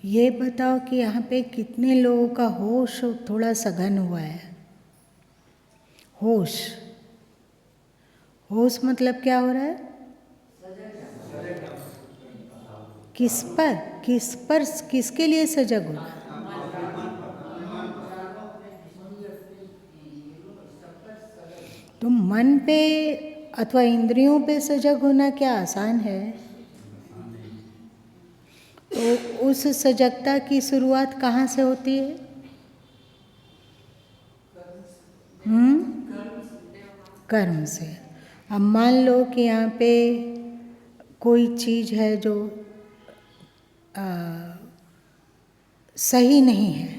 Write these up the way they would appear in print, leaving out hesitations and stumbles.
ये बताओ कि यहाँ पे कितने लोगों का होश थोड़ा सघन हुआ है। होश, होश मतलब क्या हो रहा है? किस पर, किस पर, किसके लिए सजग होना? तो मन पे अथवा इंद्रियों पे सजग होना क्या आसान है? तो उस सजगता की शुरुआत कहाँ से होती है? कर्म से। अब मान लो कि यहाँ पे कोई चीज़ है जो सही नहीं है,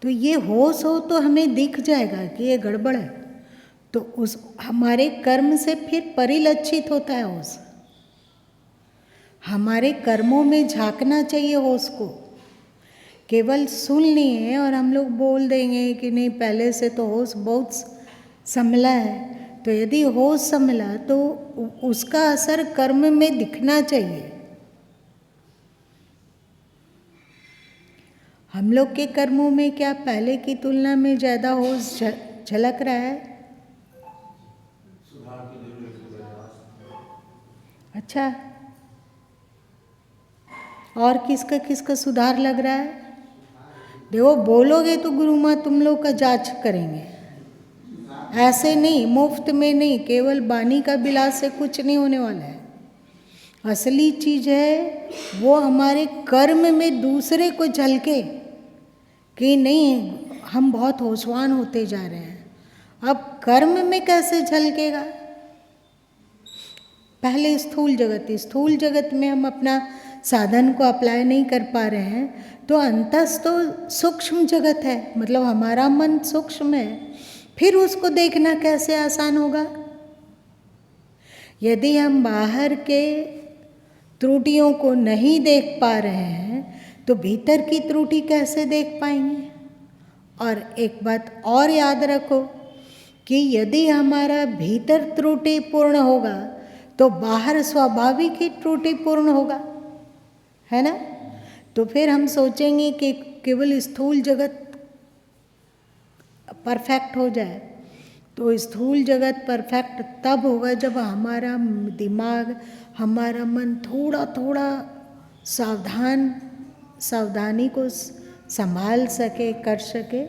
तो ये होश हो तो हमें दिख जाएगा कि ये गड़बड़ है, तो उस हमारे कर्म से फिर परिलक्षित होता है होश। हमारे कर्मों में झांकना चाहिए होश को। केवल सुन लिए और हम लोग बोल देंगे कि नहीं पहले से तो होश बहुत संभला है, तो यदि होश संभला तो उसका असर कर्म में दिखना चाहिए। हम लोग के कर्मों में क्या पहले की तुलना में ज़्यादा होश झलक रहा है? अच्छा, और किसका किसका सुधार लग रहा है? देखो बोलोगे तो गुरु माँ तुम लोग का जांच करेंगे, ऐसे नहीं, मुफ्त में नहीं, केवल वाणी का विलास से कुछ नहीं होने वाला है। असली चीज है वो हमारे कर्म में दूसरे को झलके कि नहीं हम बहुत होशवान होते जा रहे हैं। अब कर्म में कैसे झलकेगा? पहले स्थूल जगत में हम अपना साधन को अप्लाई नहीं कर पा रहे हैं, तो अंतस तो सूक्ष्म जगत है, मतलब हमारा मन सूक्ष्म है, फिर उसको देखना कैसे आसान होगा? यदि हम बाहर के त्रुटियों को नहीं देख पा रहे हैं तो भीतर की त्रुटि कैसे देख पाएंगे? और एक बात और याद रखो कि यदि हमारा भीतर त्रुटि पूर्ण होगा तो बाहर स्वाभाविक ही त्रुटि पूर्ण होगा, है ना? तो फिर हम सोचेंगे कि केवल स्थूल जगत परफेक्ट हो जाए, तो स्थूल जगत परफेक्ट तब होगा जब हमारा दिमाग, हमारा मन थोड़ा थोड़ा सावधानी को संभाल सके, कर सके।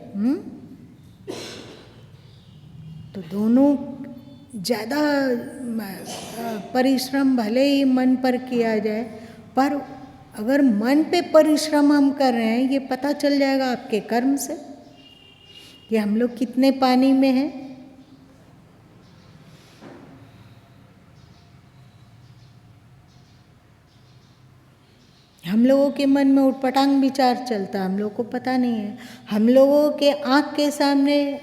तो दोनों ज़्यादा परिश्रम भले ही मन पर किया जाए, पर अगर मन पे परिश्रम हम कर रहे हैं, ये पता चल जाएगा आपके कर्म से कि हम लोग कितने पानी में हैं। हम लोगों के मन में उटपटांग विचार चलता, हम लोगों को पता नहीं है। हम लोगों के आँख के सामने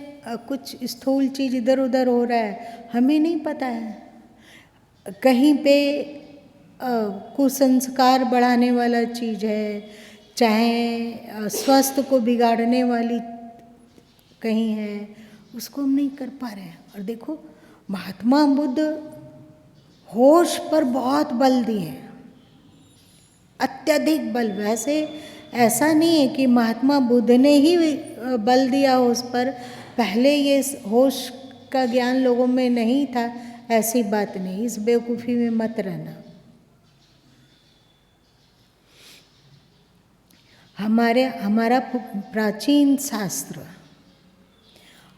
कुछ स्थूल चीज़ इधर उधर हो रहा है, हमें नहीं पता है। कहीं पे कुसंस्कार बढ़ाने वाला चीज़ है, चाहे स्वास्थ्य को बिगाड़ने वाली कहीं है, उसको हम नहीं कर पा रहे हैं। और देखो महात्मा बुद्ध होश पर बहुत बल दिए, अत्यधिक बल। वैसे ऐसा नहीं है कि महात्मा बुद्ध ने ही बल दिया होश पर, पहले ये होश का ज्ञान लोगों में नहीं था, ऐसी बात नहीं, इस बेवकूफ़ी में मत रहना। हमारा प्राचीन शास्त्र,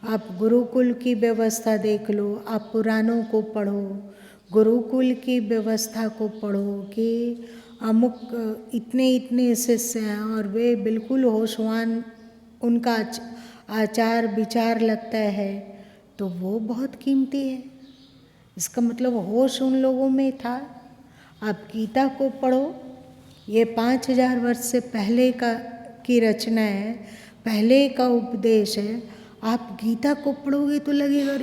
आप गुरुकुल की व्यवस्था देख लो, आप पुराणों को पढ़ो, गुरुकुल की व्यवस्था को पढ़ो कि अमुक इतने इतने शिष्य हैं और वे बिल्कुल होशवान, उनका आचार विचार लगता है, तो वो बहुत कीमती है। इसका मतलब होश उन लोगों में था। आप गीता को पढ़ो, ये 5000 वर्ष से पहले की रचना है, पहले का उपदेश है। आप गीता को पढ़ोगे तो लगेगा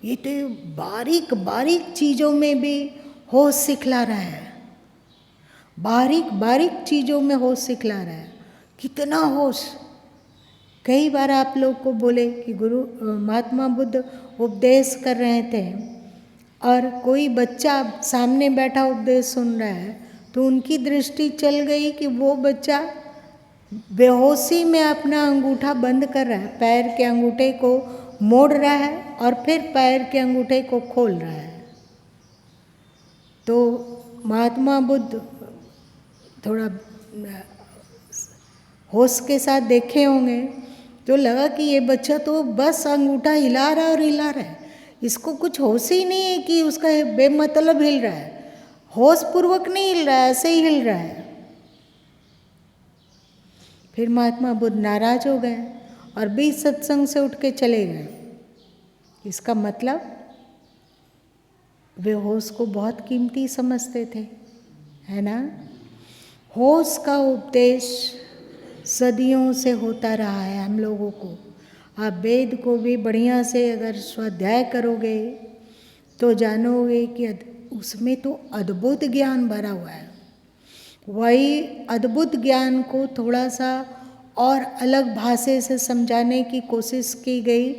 ये तो बारीक बारीक चीज़ों में भी होश सिखला रहा है, बारीक बारीक चीज़ों में होश सिखला रहा है। कितना होश! कई बार आप लोग को बोले कि गुरु महात्मा बुद्ध उपदेश कर रहे थे और कोई बच्चा सामने बैठा उपदेश सुन रहा है, तो उनकी दृष्टि चल गई कि वो बच्चा बेहोशी में अपना अंगूठा बंद कर रहा है, पैर के अंगूठे को मोड़ रहा है और फिर पैर के अंगूठे को खोल रहा है। तो महात्मा बुद्ध थोड़ा होश के साथ देखे होंगे, तो लगा कि ये बच्चा तो बस अंगूठा हिला रहा है और हिला रहा है, इसको कुछ होश ही नहीं है कि उसका बेमतलब हिल रहा है, होश पूर्वक नहीं हिल रहा है, ऐसे ही हिल रहा है। फिर महात्मा बुद्ध नाराज हो गए और बीच सत्संग से उठ के चले गए। इसका मतलब वे होश को बहुत कीमती समझते थे, है ना। होश का उपदेश सदियों से होता रहा है हम लोगों को। आप वेद को भी बढ़िया से अगर स्वाध्याय करोगे तो जानोगे कि उसमें तो अद्भुत ज्ञान भरा हुआ है। वही अद्भुत ज्ञान को थोड़ा सा और अलग भाषा से समझाने की कोशिश की गई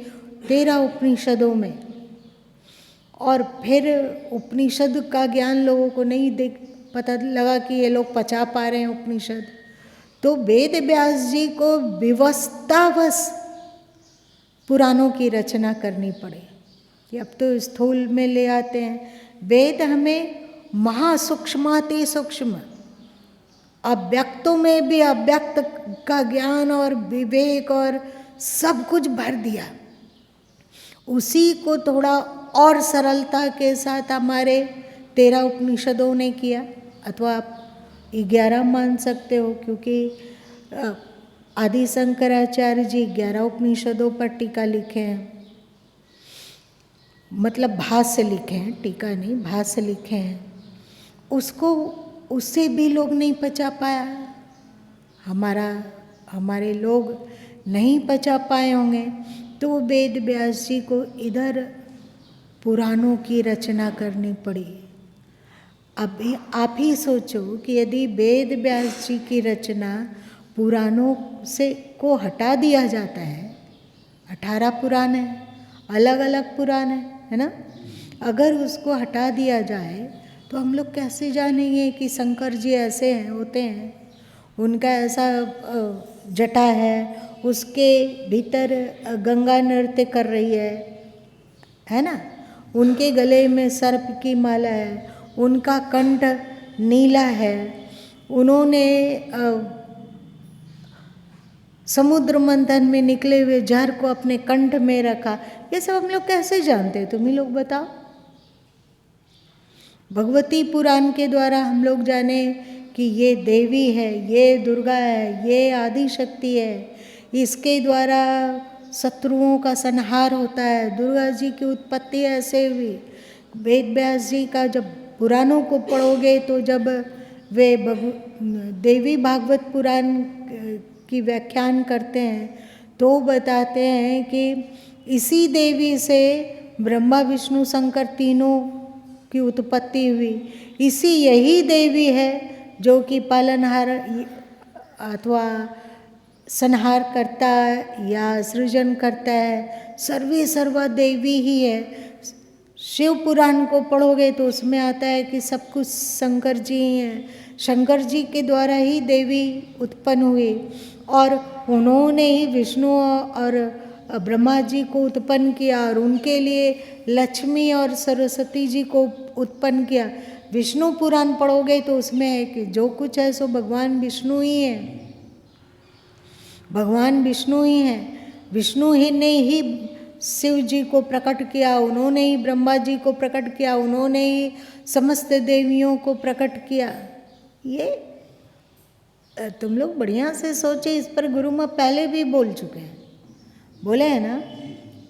13 उपनिषदों में, और फिर उपनिषद का ज्ञान लोगों को नहीं पता लगा कि ये लोग पचा पा रहे हैं उपनिषद, तो वेद व्यास जी को विवस्तावश पुराणों की रचना करनी पड़ी कि अब तो स्थूल में ले आते हैं। वेद हमें महासूक्ष्माति सूक्ष्म अव्यक्तों में भी अव्यक्त का ज्ञान और विवेक और सब कुछ भर दिया। उसी को थोड़ा और सरलता के साथ हमारे 13 उपनिषदों ने किया, अथवा आप 11 मान सकते हो, क्योंकि आदि शंकराचार्य जी 11 उपनिषदों पर टीका लिखे हैं, मतलब भाष्य लिखे हैं, टीका नहीं, भाष्य लिखे हैं। उसको उससे भी लोग नहीं पचा पाया, हमारे लोग नहीं पचा पाए होंगे, तो वेद व्यास जी को इधर पुराणों की रचना करनी पड़ी। अभी आप ही सोचो कि यदि वेद व्यास जी की रचना पुराणों से को हटा दिया जाता है, 18 पुराण है, अलग अलग पुराण है ना, अगर उसको हटा दिया जाए तो हम लोग कैसे जानेंगे कि शंकर जी ऐसे हैं होते हैं, उनका ऐसा जटा है, उसके भीतर गंगा नृत्य कर रही है ना, उनके गले में सर्प की माला है, उनका कंठ नीला है, उन्होंने समुद्र मंथन में निकले हुए जहर को अपने कंठ में रखा। ये सब हम लोग कैसे जानते हैं, तुम ही लोग बताओ। भगवती पुराण के द्वारा हम लोग जाने कि ये देवी है, ये दुर्गा है, ये आदि शक्ति है, इसके द्वारा शत्रुओं का संहार होता है, दुर्गा जी की उत्पत्ति ऐसे हुई। वेद व्यास जी का जब पुराणों को पढ़ोगे तो जब वे देवी भागवत पुराण की व्याख्यान करते हैं तो बताते हैं कि इसी देवी से ब्रह्मा विष्णु शंकर तीनों की उत्पत्ति हुई, इसी यही देवी है जो कि पालनहार अथवा संहार करता है या सृजन करता है, सर्वे सर्वा देवी ही है। शिव पुराण को पढ़ोगे तो उसमें आता है कि सब कुछ शंकर जी ही हैं, शंकर जी के द्वारा ही देवी उत्पन्न हुई और उन्होंने ही विष्णु और ब्रह्मा जी को उत्पन्न किया और उनके लिए लक्ष्मी और सरस्वती जी को उत्पन्न किया। विष्णु पुराण पढ़ोगे तो उसमें है कि जो कुछ है सो भगवान विष्णु ही है, भगवान विष्णु ही हैं, विष्णु ही ने ही शिव जी को प्रकट किया, उन्होंने ही ब्रह्मा जी को प्रकट किया, उन्होंने ही समस्त देवियों को प्रकट किया। ये तुम लोग बढ़िया से सोचे, इस पर गुरु माँ पहले भी बोल चुके हैं, बोले हैं ना,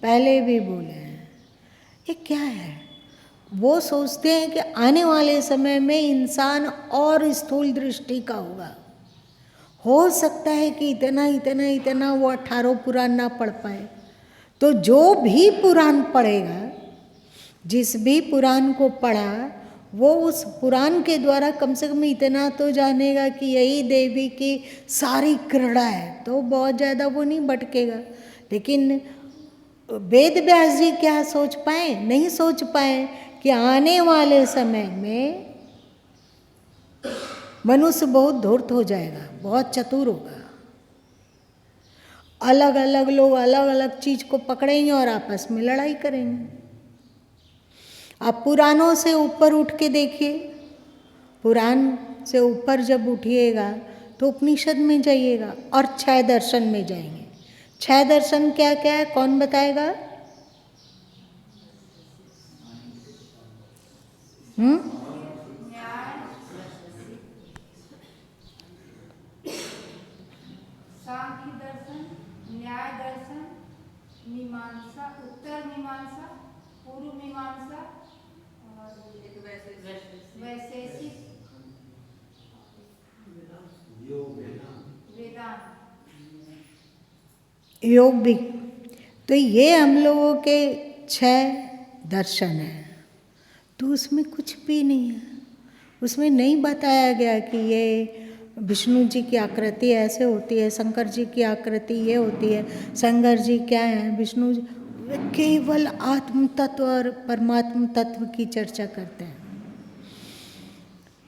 पहले भी बोले हैं। ये क्या है, वो सोचते हैं कि आने वाले समय में इंसान और स्थूल दृष्टि का होगा, हो सकता है कि इतना इतना इतना वो 18 पुराण ना पढ़ पाए, तो जो भी पुराण पढ़ेगा, जिस भी पुराण को पढ़ा, वो उस पुराण के द्वारा कम से कम इतना तो जानेगा कि यही देवी की सारी क्रीड़ा है, तो बहुत ज़्यादा वो नहीं भटकेगा। लेकिन वेद व्यास जी क्या सोच पाए, नहीं सोच पाए कि आने वाले समय में मनुष्य बहुत धूर्त हो जाएगा, बहुत चतुर होगा। अलग अलग लोग अलग अलग चीज को पकड़ेंगे और आपस में लड़ाई करेंगे। आप पुराणों से ऊपर उठ के देखिए, पुराण से ऊपर जब उठिएगा तो उपनिषद में जाइएगा और 6 दर्शन में जाएंगे। 6 दर्शन क्या क्या है, कौन बताएगा? सांख्य दर्शन, न्याय दर्शन, मीमांसा, उत्तर मीमांसा, पूर्व मीमांसा और वैशेषिक, वेदांत, योग भी। तो ये हम लोगों के 6 दर्शन हैं। तो उसमें कुछ भी नहीं है, उसमें नहीं बताया गया कि ये विष्णु जी की आकृति ऐसे होती है, शंकर जी की आकृति ये होती है, शंकर जी क्या है, विष्णु जी। केवल आत्म तत्व और परमात्म तत्व की चर्चा करते हैं।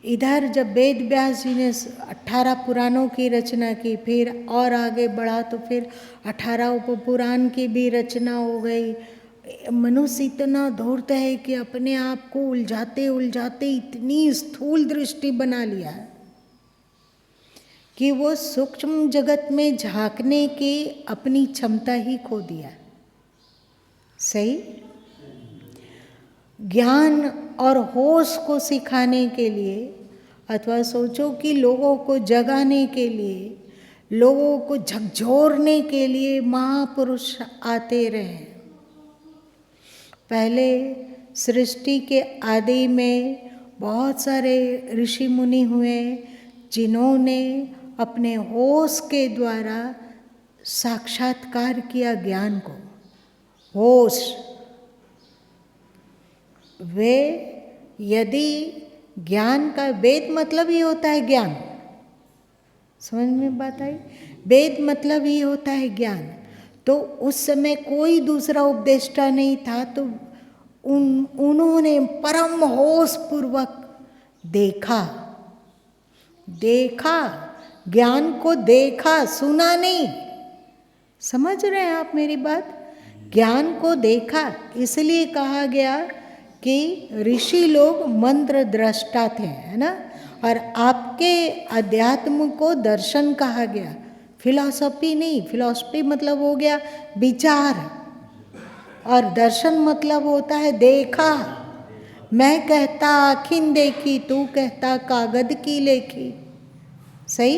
इधर जब वेद व्यास जी ने 18 पुराणों की रचना की, फिर और आगे बढ़ा तो फिर 18 उपपुराण की भी रचना हो गई। मनुष्य इतना धूर्त है कि अपने आप को उलझाते उलझाते इतनी स्थूल दृष्टि बना लिया है कि वो सूक्ष्म जगत में झांकने की अपनी क्षमता ही खो दिया। सही? ज्ञान और होश को सिखाने के लिए, अथवा सोचो कि लोगों को जगाने के लिए, लोगों को झकझोरने के लिए महापुरुष आते रहे। पहले सृष्टि के आदि में बहुत सारे ऋषि मुनि हुए जिन्होंने अपने होश के द्वारा साक्षात्कार किया ज्ञान को। होश, वे यदि ज्ञान का, वेद मतलब ही होता है ज्ञान, समझ में बात आई? वेद मतलब ही होता है ज्ञान। तो उस समय कोई दूसरा उपदेष्टा नहीं था, तो उन्होंने परम होश पूर्वक देखा ज्ञान को, देखा, सुना नहीं। समझ रहे हैं आप मेरी बात? ज्ञान को देखा, इसलिए कहा गया कि ऋषि लोग मंत्र दृष्टा थे, है ना। और आपके अध्यात्म को दर्शन कहा गया, फिलॉसफी नहीं। फिलॉसफी मतलब हो गया विचार, और दर्शन मतलब होता है देखा। मैं कहता आखिन देखी, तू कहता कागद की लेखी। सही?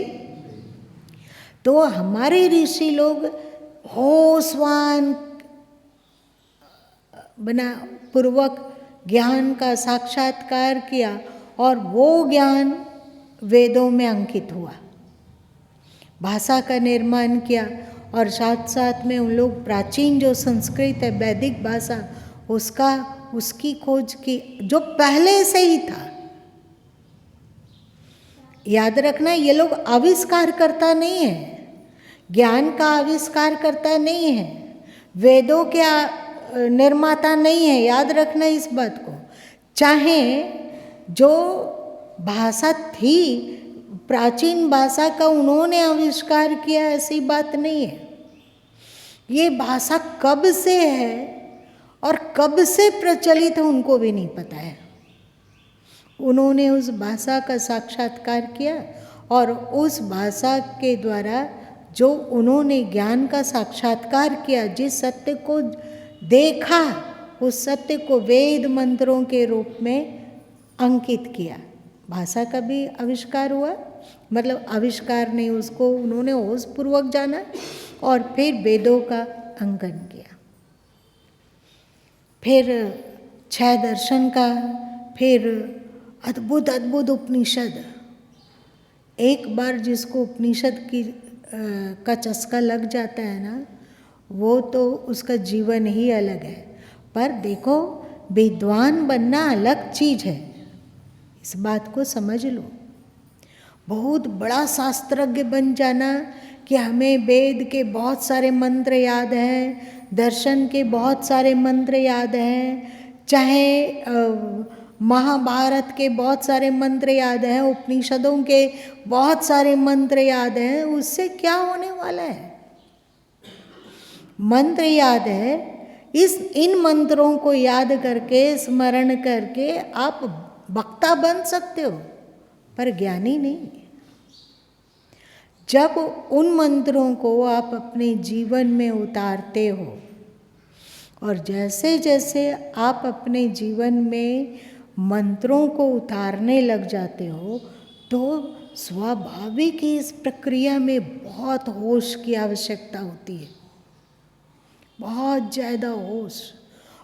तो हमारे ऋषि लोग होशवान बना पूर्वक ज्ञान का साक्षात्कार किया, और वो ज्ञान वेदों में अंकित हुआ, भाषा का निर्माण किया। और साथ साथ में उन लोग प्राचीन जो संस्कृत है, वैदिक भाषा, उसकी खोज की, जो पहले से ही था। याद रखना, ये लोग आविष्कार करता नहीं है, ज्ञान का आविष्कार करता नहीं है, वेदों के निर्माता नहीं है। याद रखना इस बात को। चाहे जो भाषा थी, प्राचीन भाषा का उन्होंने आविष्कार किया, ऐसी बात नहीं है। ये भाषा कब से है और कब से प्रचलित है उनको भी नहीं पता है। उन्होंने उस भाषा का साक्षात्कार किया, और उस भाषा के द्वारा जो उन्होंने ज्ञान का साक्षात्कार किया, जिस सत्य को देखा, उस सत्य को वेद मंत्रों के रूप में अंकित किया। भाषा का भी आविष्कार हुआ, मतलब आविष्कार नहीं, उसको उन्होंने होशपूर्वक जाना और फिर वेदों का अंकन किया। फिर 6 दर्शन का, फिर अद्भुत अद्भुत उपनिषद। एक बार जिसको उपनिषद की का चस्का लग जाता है ना, वो तो उसका जीवन ही अलग है। पर देखो, विद्वान बनना अलग चीज़ है, इस बात को समझ लो। बहुत बड़ा शास्त्रज्ञ बन जाना कि हमें वेद के बहुत सारे मंत्र याद हैं, दर्शन के बहुत सारे मंत्र याद हैं, चाहे महाभारत के बहुत सारे मंत्र याद हैं, उपनिषदों के बहुत सारे मंत्र याद हैं, उससे क्या होने वाला है? मंत्र याद है, इन मंत्रों को याद करके, स्मरण करके आप वक्ता बन सकते हो, पर ज्ञानी नहीं। जब उन मंत्रों को आप अपने जीवन में उतारते हो और जैसे जैसे आप अपने जीवन में मंत्रों को उतारने लग जाते हो तो स्वाभाविक ही इस प्रक्रिया में बहुत होश की आवश्यकता होती है, बहुत ज़्यादा होश।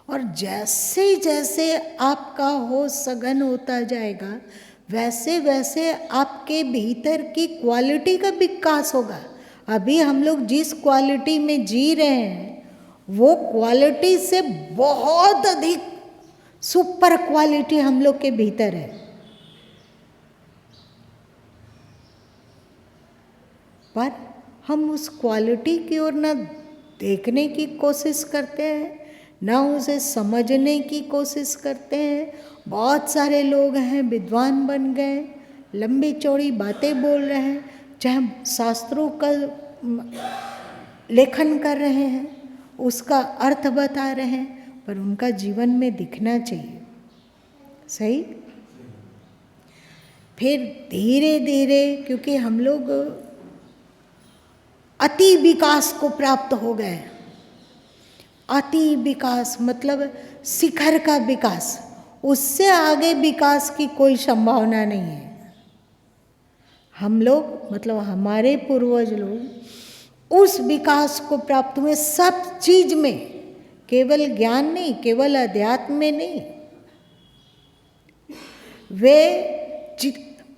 और जैसे जैसे आपका होश सघन होता जाएगा वैसे वैसे आपके भीतर की क्वालिटी का विकास होगा। अभी हम लोग जिस क्वालिटी में जी रहे हैं वो क्वालिटी से बहुत अधिक सुपर क्वालिटी हम लोग के भीतर है, पर हम उस क्वालिटी की ओर न देखने की कोशिश करते हैं, ना उसे समझने की कोशिश करते हैं। बहुत सारे लोग हैं विद्वान बन गए, लंबी चौड़ी बातें बोल रहे हैं, चाहे शास्त्रों का लेखन कर रहे हैं, उसका अर्थ बता रहे हैं, पर उनका जीवन में दिखना चाहिए। सही? फिर धीरे धीरे, क्योंकि हम लोग अति विकास को प्राप्त हो गए। अति विकास मतलब शिखर का विकास, उससे आगे विकास की कोई संभावना नहीं है। हम लोग मतलब हमारे पूर्वज लोग उस विकास को प्राप्त हुए सब चीज में, केवल ज्ञान नहीं, केवल अध्यात्म में नहीं। वे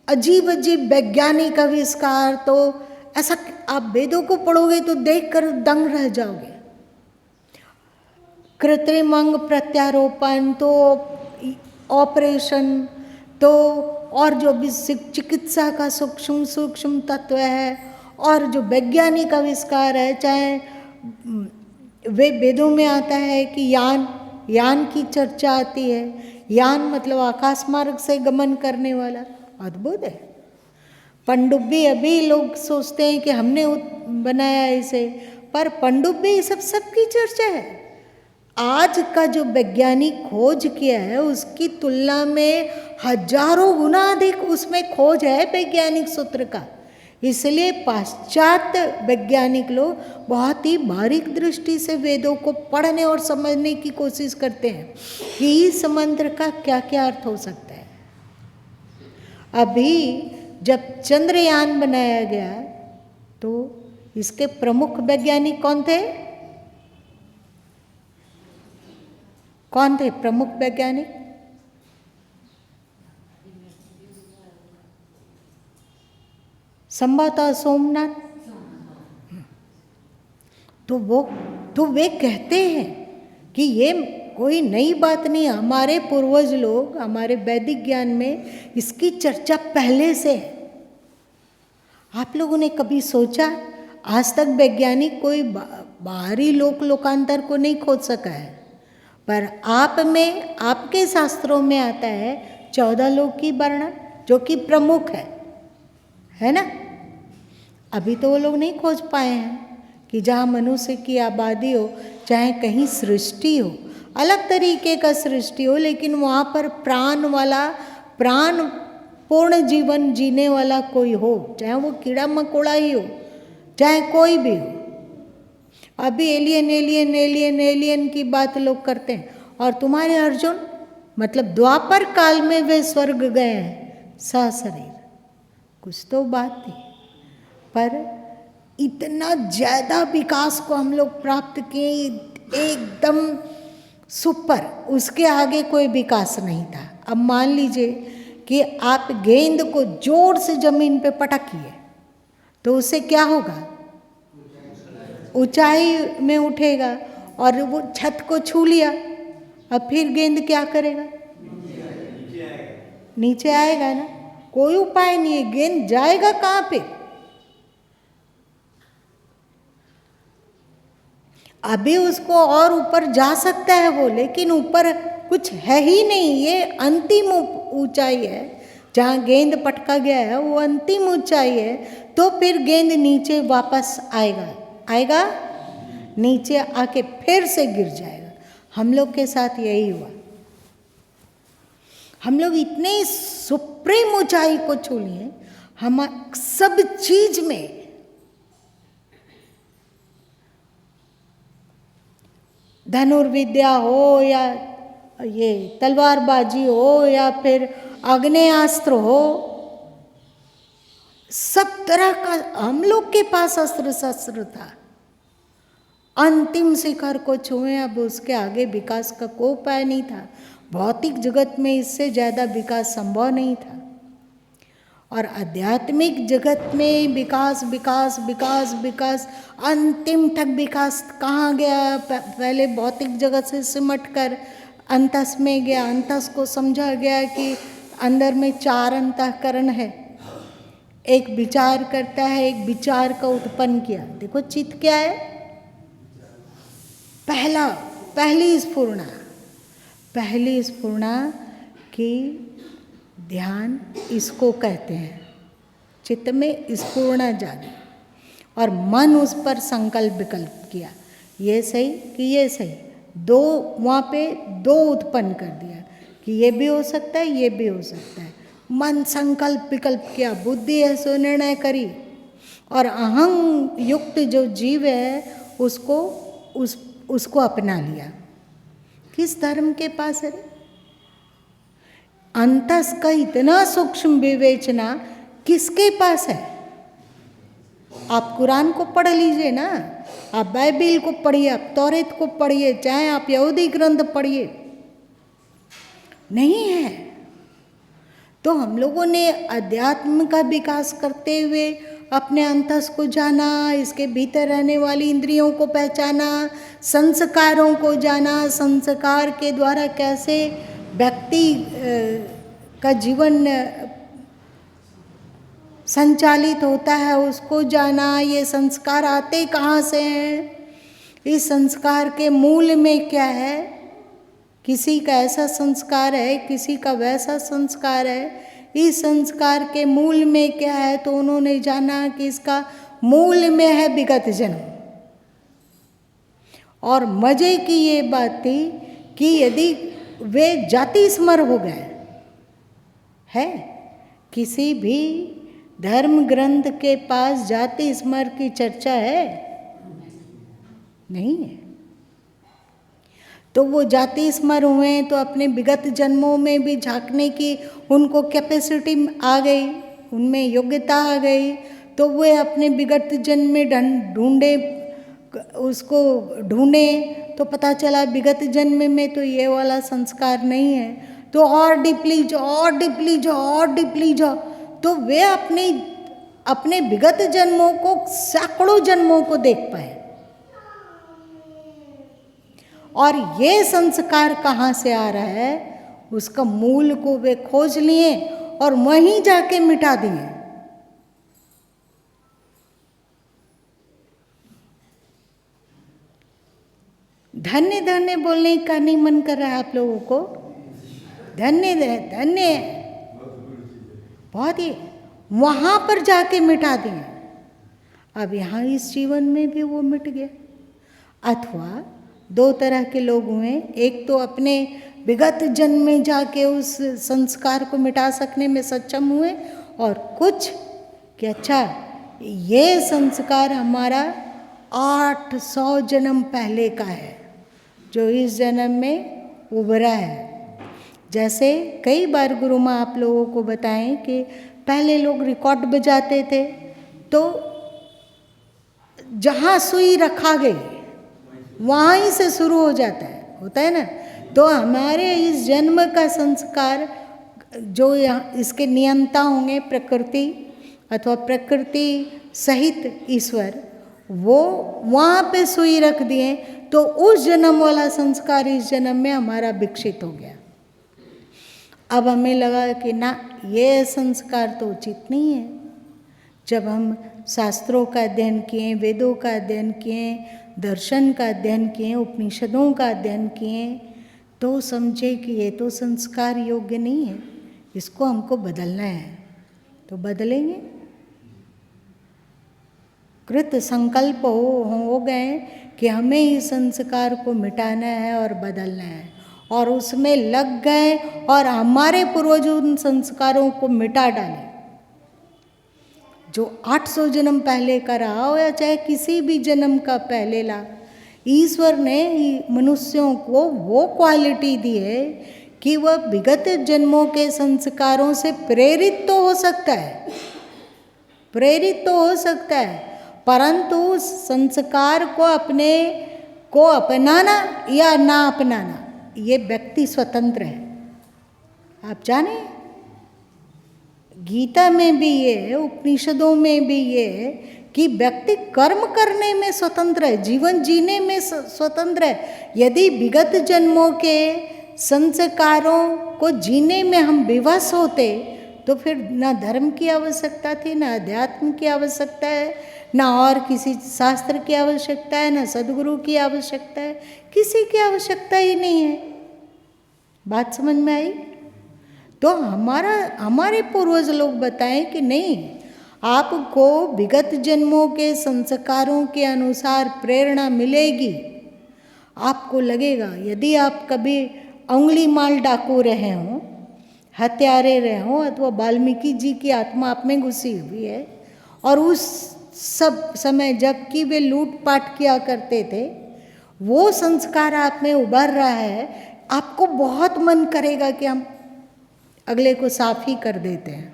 अजीब अजीब वैज्ञानिक आविष्कार, तो ऐसा आप वेदों को पढ़ोगे तो देखकर दंग रह जाओगे। कृत्रिम अंग प्रत्यारोपण, तो ऑपरेशन, तो और जो भी चिकित्सा का सूक्ष्म सूक्ष्म तत्व है, और जो वैज्ञानिक आविष्कार है, चाहे वे वेदों में आता है कि यान की चर्चा आती है। यान मतलब आकाश मार्ग से गमन करने वाला, अद्भुत है। पनडुब्बी अभी लोग सोचते हैं कि हमने बनाया इसे, पर पनडुब्बी सबकी चर्चा है। आज का जो वैज्ञानिक खोज किया है उसकी तुलना में हजारों गुना अधिक उसमें खोज है वैज्ञानिक सूत्र का। इसलिए पाश्चात्य वैज्ञानिक लोग बहुत ही बारीक दृष्टि से वेदों को पढ़ने और समझने की कोशिश करते हैं कि इस मंत्र का क्या क्या अर्थ हो सकता है। अभी जब चंद्रयान बनाया गया तो इसके प्रमुख वैज्ञानिक कौन थे? कौन थे प्रमुख वैज्ञानिक? संभवतः सोमनाथ। तो वे कहते हैं कि ये कोई नई बात नहीं, हमारे पूर्वज लोग, हमारे वैदिक ज्ञान में इसकी चर्चा पहले से है। आप लोगों ने कभी सोचा? आज तक वैज्ञानिक कोई बाहरी लोकांतर को नहीं खोज सका है, पर आप में, आपके शास्त्रों में आता है 14 लोक की वर्णन, जो कि प्रमुख है ना। अभी तो वो लोग नहीं खोज पाए हैं कि जहाँ मनुष्य की आबादी हो, चाहे कहीं सृष्टि हो, अलग तरीके का सृष्टि हो, लेकिन वहाँ पर प्राण वाला, प्राण पूर्ण जीवन जीने वाला कोई हो, चाहे वो कीड़ा मकोड़ा ही हो, चाहे कोई भी हो। अभी एलियन की बात लोग करते हैं, और तुम्हारे अर्जुन मतलब द्वापर काल में वे स्वर्ग गए हैं सशरीर, कुछ तो बात थी। पर इतना ज़्यादा विकास को हम लोग प्राप्त किए, एकदम सुपर, उसके आगे कोई विकास नहीं था। अब मान लीजिए कि आप गेंद को जोर से जमीन पे पटकिए तो उससे क्या होगा? ऊंचाई में उठेगा, और वो छत को छू लिया, अब फिर गेंद क्या करेगा? नीचे आएगा ना। कोई उपाय नहीं है, गेंद जाएगा कहाँ पे? अभी उसको और ऊपर जा सकता है वो, लेकिन ऊपर कुछ है ही नहीं, ये अंतिम ऊंचाई है। जहाँ गेंद पटका गया है वो अंतिम ऊंचाई है, तो फिर गेंद नीचे वापस आएगा नीचे आके फिर से गिर जाएगा। हम लोग के साथ यही हुआ। हम लोग इतने सुप्रीम ऊंचाई को छू लिए, हम सब चीज में धनुर्विद्या हो या ये तलवारबाजी हो या फिर आग्नेयास्त्र हो, सब तरह का हम लोग के पास अस्त्र शस्त्र था। अंतिम शिखर को छुए, अब उसके आगे विकास का कोई उपाय नहीं था। भौतिक जगत में इससे ज़्यादा विकास संभव नहीं था, और आध्यात्मिक जगत में विकास विकास विकास विकास, अंतिम तक विकास कहाँ गया? पहले भौतिक जगत से सिमट कर अंतस में गया। अंतस को समझा गया कि अंदर में 4 अंतःकरण है। एक विचार करता है, एक विचार का उत्पन्न किया। देखो चित्त क्या है? पहली स्फुरणा की ध्यान इसको कहते हैं। चित्त में स्फुरणा जागी और मन उस पर संकल्प विकल्प किया, ये सही कि ये सही। वहाँ पे 2 उत्पन्न कर दिया कि ये भी हो सकता है, ये भी हो सकता है। मन संकल्प विकल्प किया, बुद्धि है सो निर्णय करी, और अहं युक्त जो जीव है उसको अपना लिया। किस धर्म के पास है? अंतस का इतना सूक्ष्म विवेचना किसके पास है? आप कुरान को पढ़ लीजिए ना, आप बाइबिल को पढ़िए, आप तौरेत को पढ़िए, चाहे आप यहूदी ग्रंथ पढ़िए, नहीं है। तो हम लोगों ने अध्यात्म का विकास करते हुए अपने अंतस को जाना, इसके भीतर रहने वाली इंद्रियों को पहचाना, संस्कारों को जाना, संस्कार के द्वारा कैसे व्यक्ति का जीवन संचालित होता है उसको जाना। ये संस्कार आते कहाँ से हैं? इस संस्कार के मूल में क्या है? किसी का ऐसा संस्कार है, किसी का वैसा संस्कार है। इस संस्कार के मूल में क्या है? तो उन्होंने जाना कि इसका मूल में है विगत जन्म। और मजे की ये बात थी कि यदि वे जाति स्मर हो गए है, किसी भी धर्म ग्रंथ के पास जाति स्मर की चर्चा है? नहीं है। तो वो जाति स्मर हुए तो अपने विगत जन्मों में भी झांकने की उनको कैपेसिटी आ गई, उनमें योग्यता आ गई। तो वे अपने विगत जन्म में ढूंढे तो पता चला विगत जन्म में तो ये वाला संस्कार नहीं है, तो और डीपली जाओ, तो वे अपने विगत जन्मों को, सैकड़ों जन्मों को देख पाए। और ये संस्कार कहाँ से आ रहा है, उसका मूल को वे खोज लिए और वहीं जाके मिटा दिए। धन्य धन्य बोलने का नहीं मन कर रहा है आप लोगों को? धन्य धन्य बहुत ही, वहाँ पर जाके मिटा दिए। अब यहाँ इस जीवन में भी वो मिट गया। अथवा 2 तरह के लोग हुए, एक तो अपने विगत जन्म में जाके उस संस्कार को मिटा सकने में सक्षम हुए, और कुछ कि अच्छा ये संस्कार हमारा 800 जन्म पहले का है जो इस जन्म में उभरा है। जैसे कई बार गुरु माँ आप लोगों को बताएं कि पहले लोग रिकॉर्ड बजाते थे, तो जहाँ सुई रखा गई वहाँ ही से शुरू हो जाता है, होता है ना। तो हमारे इस जन्म का संस्कार जो इसके नियंता होंगे प्रकृति अथवा प्रकृति सहित ईश्वर, वो वहाँ पे सुई रख दिए, तो उस जन्म वाला संस्कार इस जन्म में हमारा विकसित हो गया। अब हमें लगा कि ना, ये संस्कार तो उचित नहीं है। जब हम शास्त्रों का अध्ययन किए, वेदों का अध्ययन किए, दर्शन का अध्ययन किए, उपनिषदों का अध्ययन किए, तो समझे कि ये तो संस्कार योग्य नहीं है, इसको हमको बदलना है, तो बदलेंगे। कृत संकल्प हो गए कि हमें इस संस्कार को मिटाना है और बदलना है, और उसमें लग गए और हमारे पूर्वज उन संस्कारों को मिटा डाले। जो 800 जन्म पहले का रहा हो या चाहे किसी भी जन्म का पहले ला, ईश्वर ने मनुष्यों को वो क्वालिटी दी है कि वह विगत जन्मों के संस्कारों से प्रेरित तो हो सकता है, प्रेरित तो हो सकता है, परंतु उस संस्कार को अपनाना या ना अपनाना ये व्यक्ति स्वतंत्र है। आप जाने गीता में भी ये है, उपनिषदों में भी ये है कि व्यक्ति कर्म करने में स्वतंत्र है, जीवन जीने में स्वतंत्र है। यदि विगत जन्मों के संस्कारों को जीने में हम विवश होते तो फिर ना धर्म की आवश्यकता थी, ना अध्यात्म की आवश्यकता है, ना और किसी शास्त्र की आवश्यकता है, ना सद्गुरु की आवश्यकता है, किसी की आवश्यकता ही नहीं है। बात समझ में आई? तो हमारे पूर्वज लोग बताएं कि नहीं, आपको विगत जन्मों के संस्कारों के अनुसार प्रेरणा मिलेगी। आपको लगेगा यदि आप कभी उंगली माल डाकू रहे हों, हत्यारे रहे हों, अथवा वाल्मीकि जी की आत्मा आप में घुसी हुई है और उस सब समय जबकि वे लूटपाट किया करते थे वो संस्कार आप में उभर रहा है, आपको बहुत मन करेगा कि हम अगले को साफ ही कर देते हैं।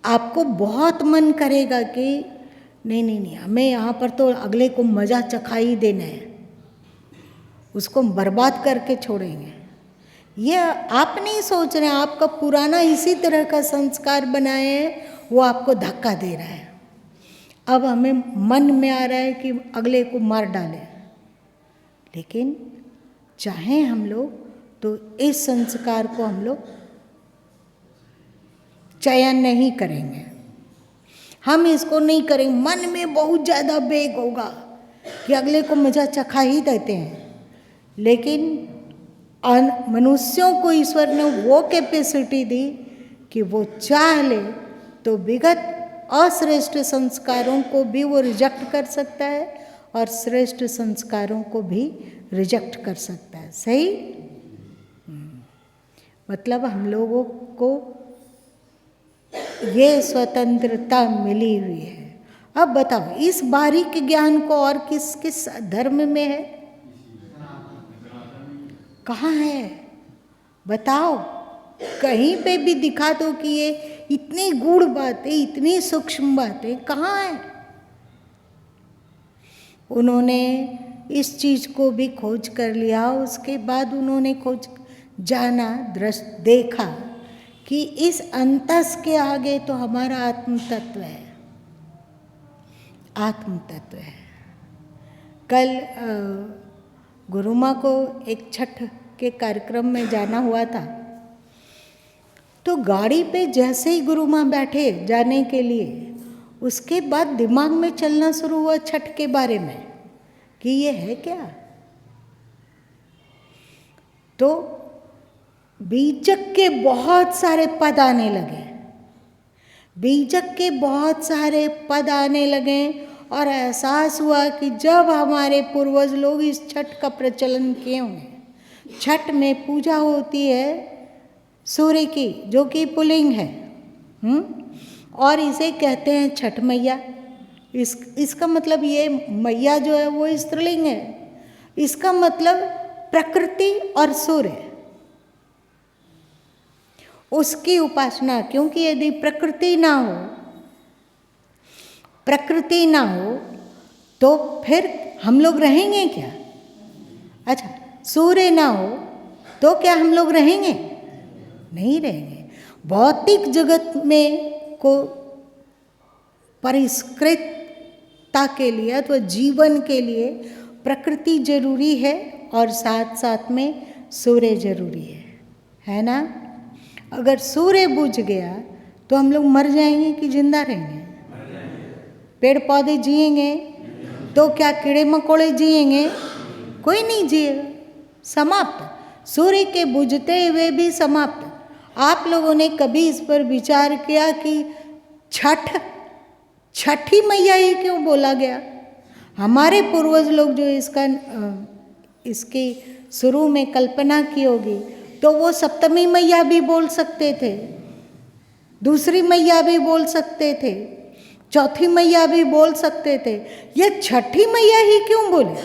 आपको बहुत मन करेगा कि नहीं, हमें यहाँ पर तो अगले को मज़ा चखा ही देना है, उसको बर्बाद करके छोड़ेंगे। ये आप नहीं सोच रहे हैं, आपका पुराना इसी तरह का संस्कार बनाए हैं, वो आपको धक्का दे रहा है। अब हमें मन में आ रहा है कि अगले को मार डालें, लेकिन चाहें हम लोग तो इस संस्कार को हम लोग चयन नहीं करेंगे, हम इसको नहीं करेंगे। मन में बहुत ज़्यादा वेग होगा कि अगले को मज़ा चखा ही देते हैं, लेकिन मनुष्यों को ईश्वर ने वो कैपेसिटी दी कि वो चाह ले तो विगत अश्रेष्ठ संस्कारों को भी वो रिजेक्ट कर सकता है और श्रेष्ठ संस्कारों को भी रिजेक्ट कर सकता है। सही? मतलब हम लोगों को ये स्वतंत्रता मिली हुई है। अब बताओ इस बारीक ज्ञान को और किस किस धर्म में है? कहाँ है? बताओ, कहीं पे भी दिखा दो कि ये इतनी गूढ़ बातें, इतनी सूक्ष्म बातें कहाँ है? उन्होंने इस चीज़ को भी खोज कर लिया, उसके बाद उन्होंने जाना, देखा कि इस अंतस के आगे तो हमारा आत्म तत्व है, आत्म तत्व है। कल गुरु माँ को एक छठ के कार्यक्रम में जाना हुआ था, तो गाड़ी पे जैसे ही गुरु माँ बैठे जाने के लिए, उसके बाद दिमाग में चलना शुरू हुआ छठ के बारे में कि ये है क्या। तो बीजक के बहुत सारे पद आने लगे, बीजक के बहुत सारे पद आने लगे और एहसास हुआ कि जब हमारे पूर्वज लोग इस छठ का प्रचलन किए होंगे, छठ में पूजा होती है सूर्य की, जो कि पुल्लिंग है, और इसे कहते हैं छठ मैया। इसका मतलब ये मैया जो है वो स्त्रीलिंग है। इसका मतलब प्रकृति और सूर्य, उसकी उपासना। क्योंकि यदि प्रकृति ना हो तो फिर हम लोग रहेंगे क्या? अच्छा, सूर्य ना हो तो क्या हम लोग रहेंगे? नहीं रहेंगे। भौतिक जगत में को परिष्कृतता के लिए अथवा जीवन के लिए प्रकृति जरूरी है और साथ साथ में सूर्य जरूरी है ना? अगर सूर्य बुझ गया तो हम लोग मर जाएंगे कि जिंदा रहेंगे? पेड़ पौधे जिएंगे तो क्या कीड़े मकोड़े जिएंगे? कोई नहीं जिएगा। समाप्त। सूर्य के बुझते हुए भी समाप्त। आप लोगों ने कभी इस पर विचार किया कि छठी मैया ही क्यों बोला गया? हमारे पूर्वज लोग जो इसकी शुरू में कल्पना की होगी, तो वो सप्तमी मैया भी बोल सकते थे, दूसरी मैया भी बोल सकते थे, चौथी मैया भी बोल सकते थे। ये छठी मैया ही क्यों बोले?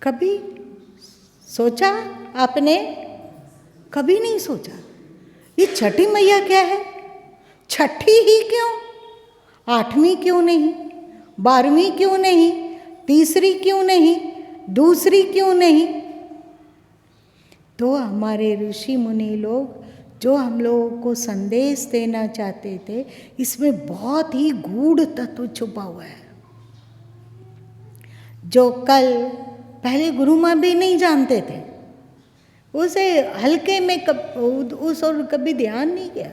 कभी सोचा आपने? कभी नहीं सोचा। ये छठी मैया क्या है? छठी ही क्यों? 8वीं क्यों नहीं? 12वीं क्यों नहीं? तीसरी क्यों नहीं? दूसरी क्यों नहीं? तो हमारे ऋषि मुनि लोग जो हम लोगों को संदेश देना चाहते थे, इसमें बहुत ही गूढ़ तत्व छुपा हुआ है, जो कल पहले गुरु माँ भी नहीं जानते थे। उसे हल्के में उस और कभी ध्यान नहीं किया,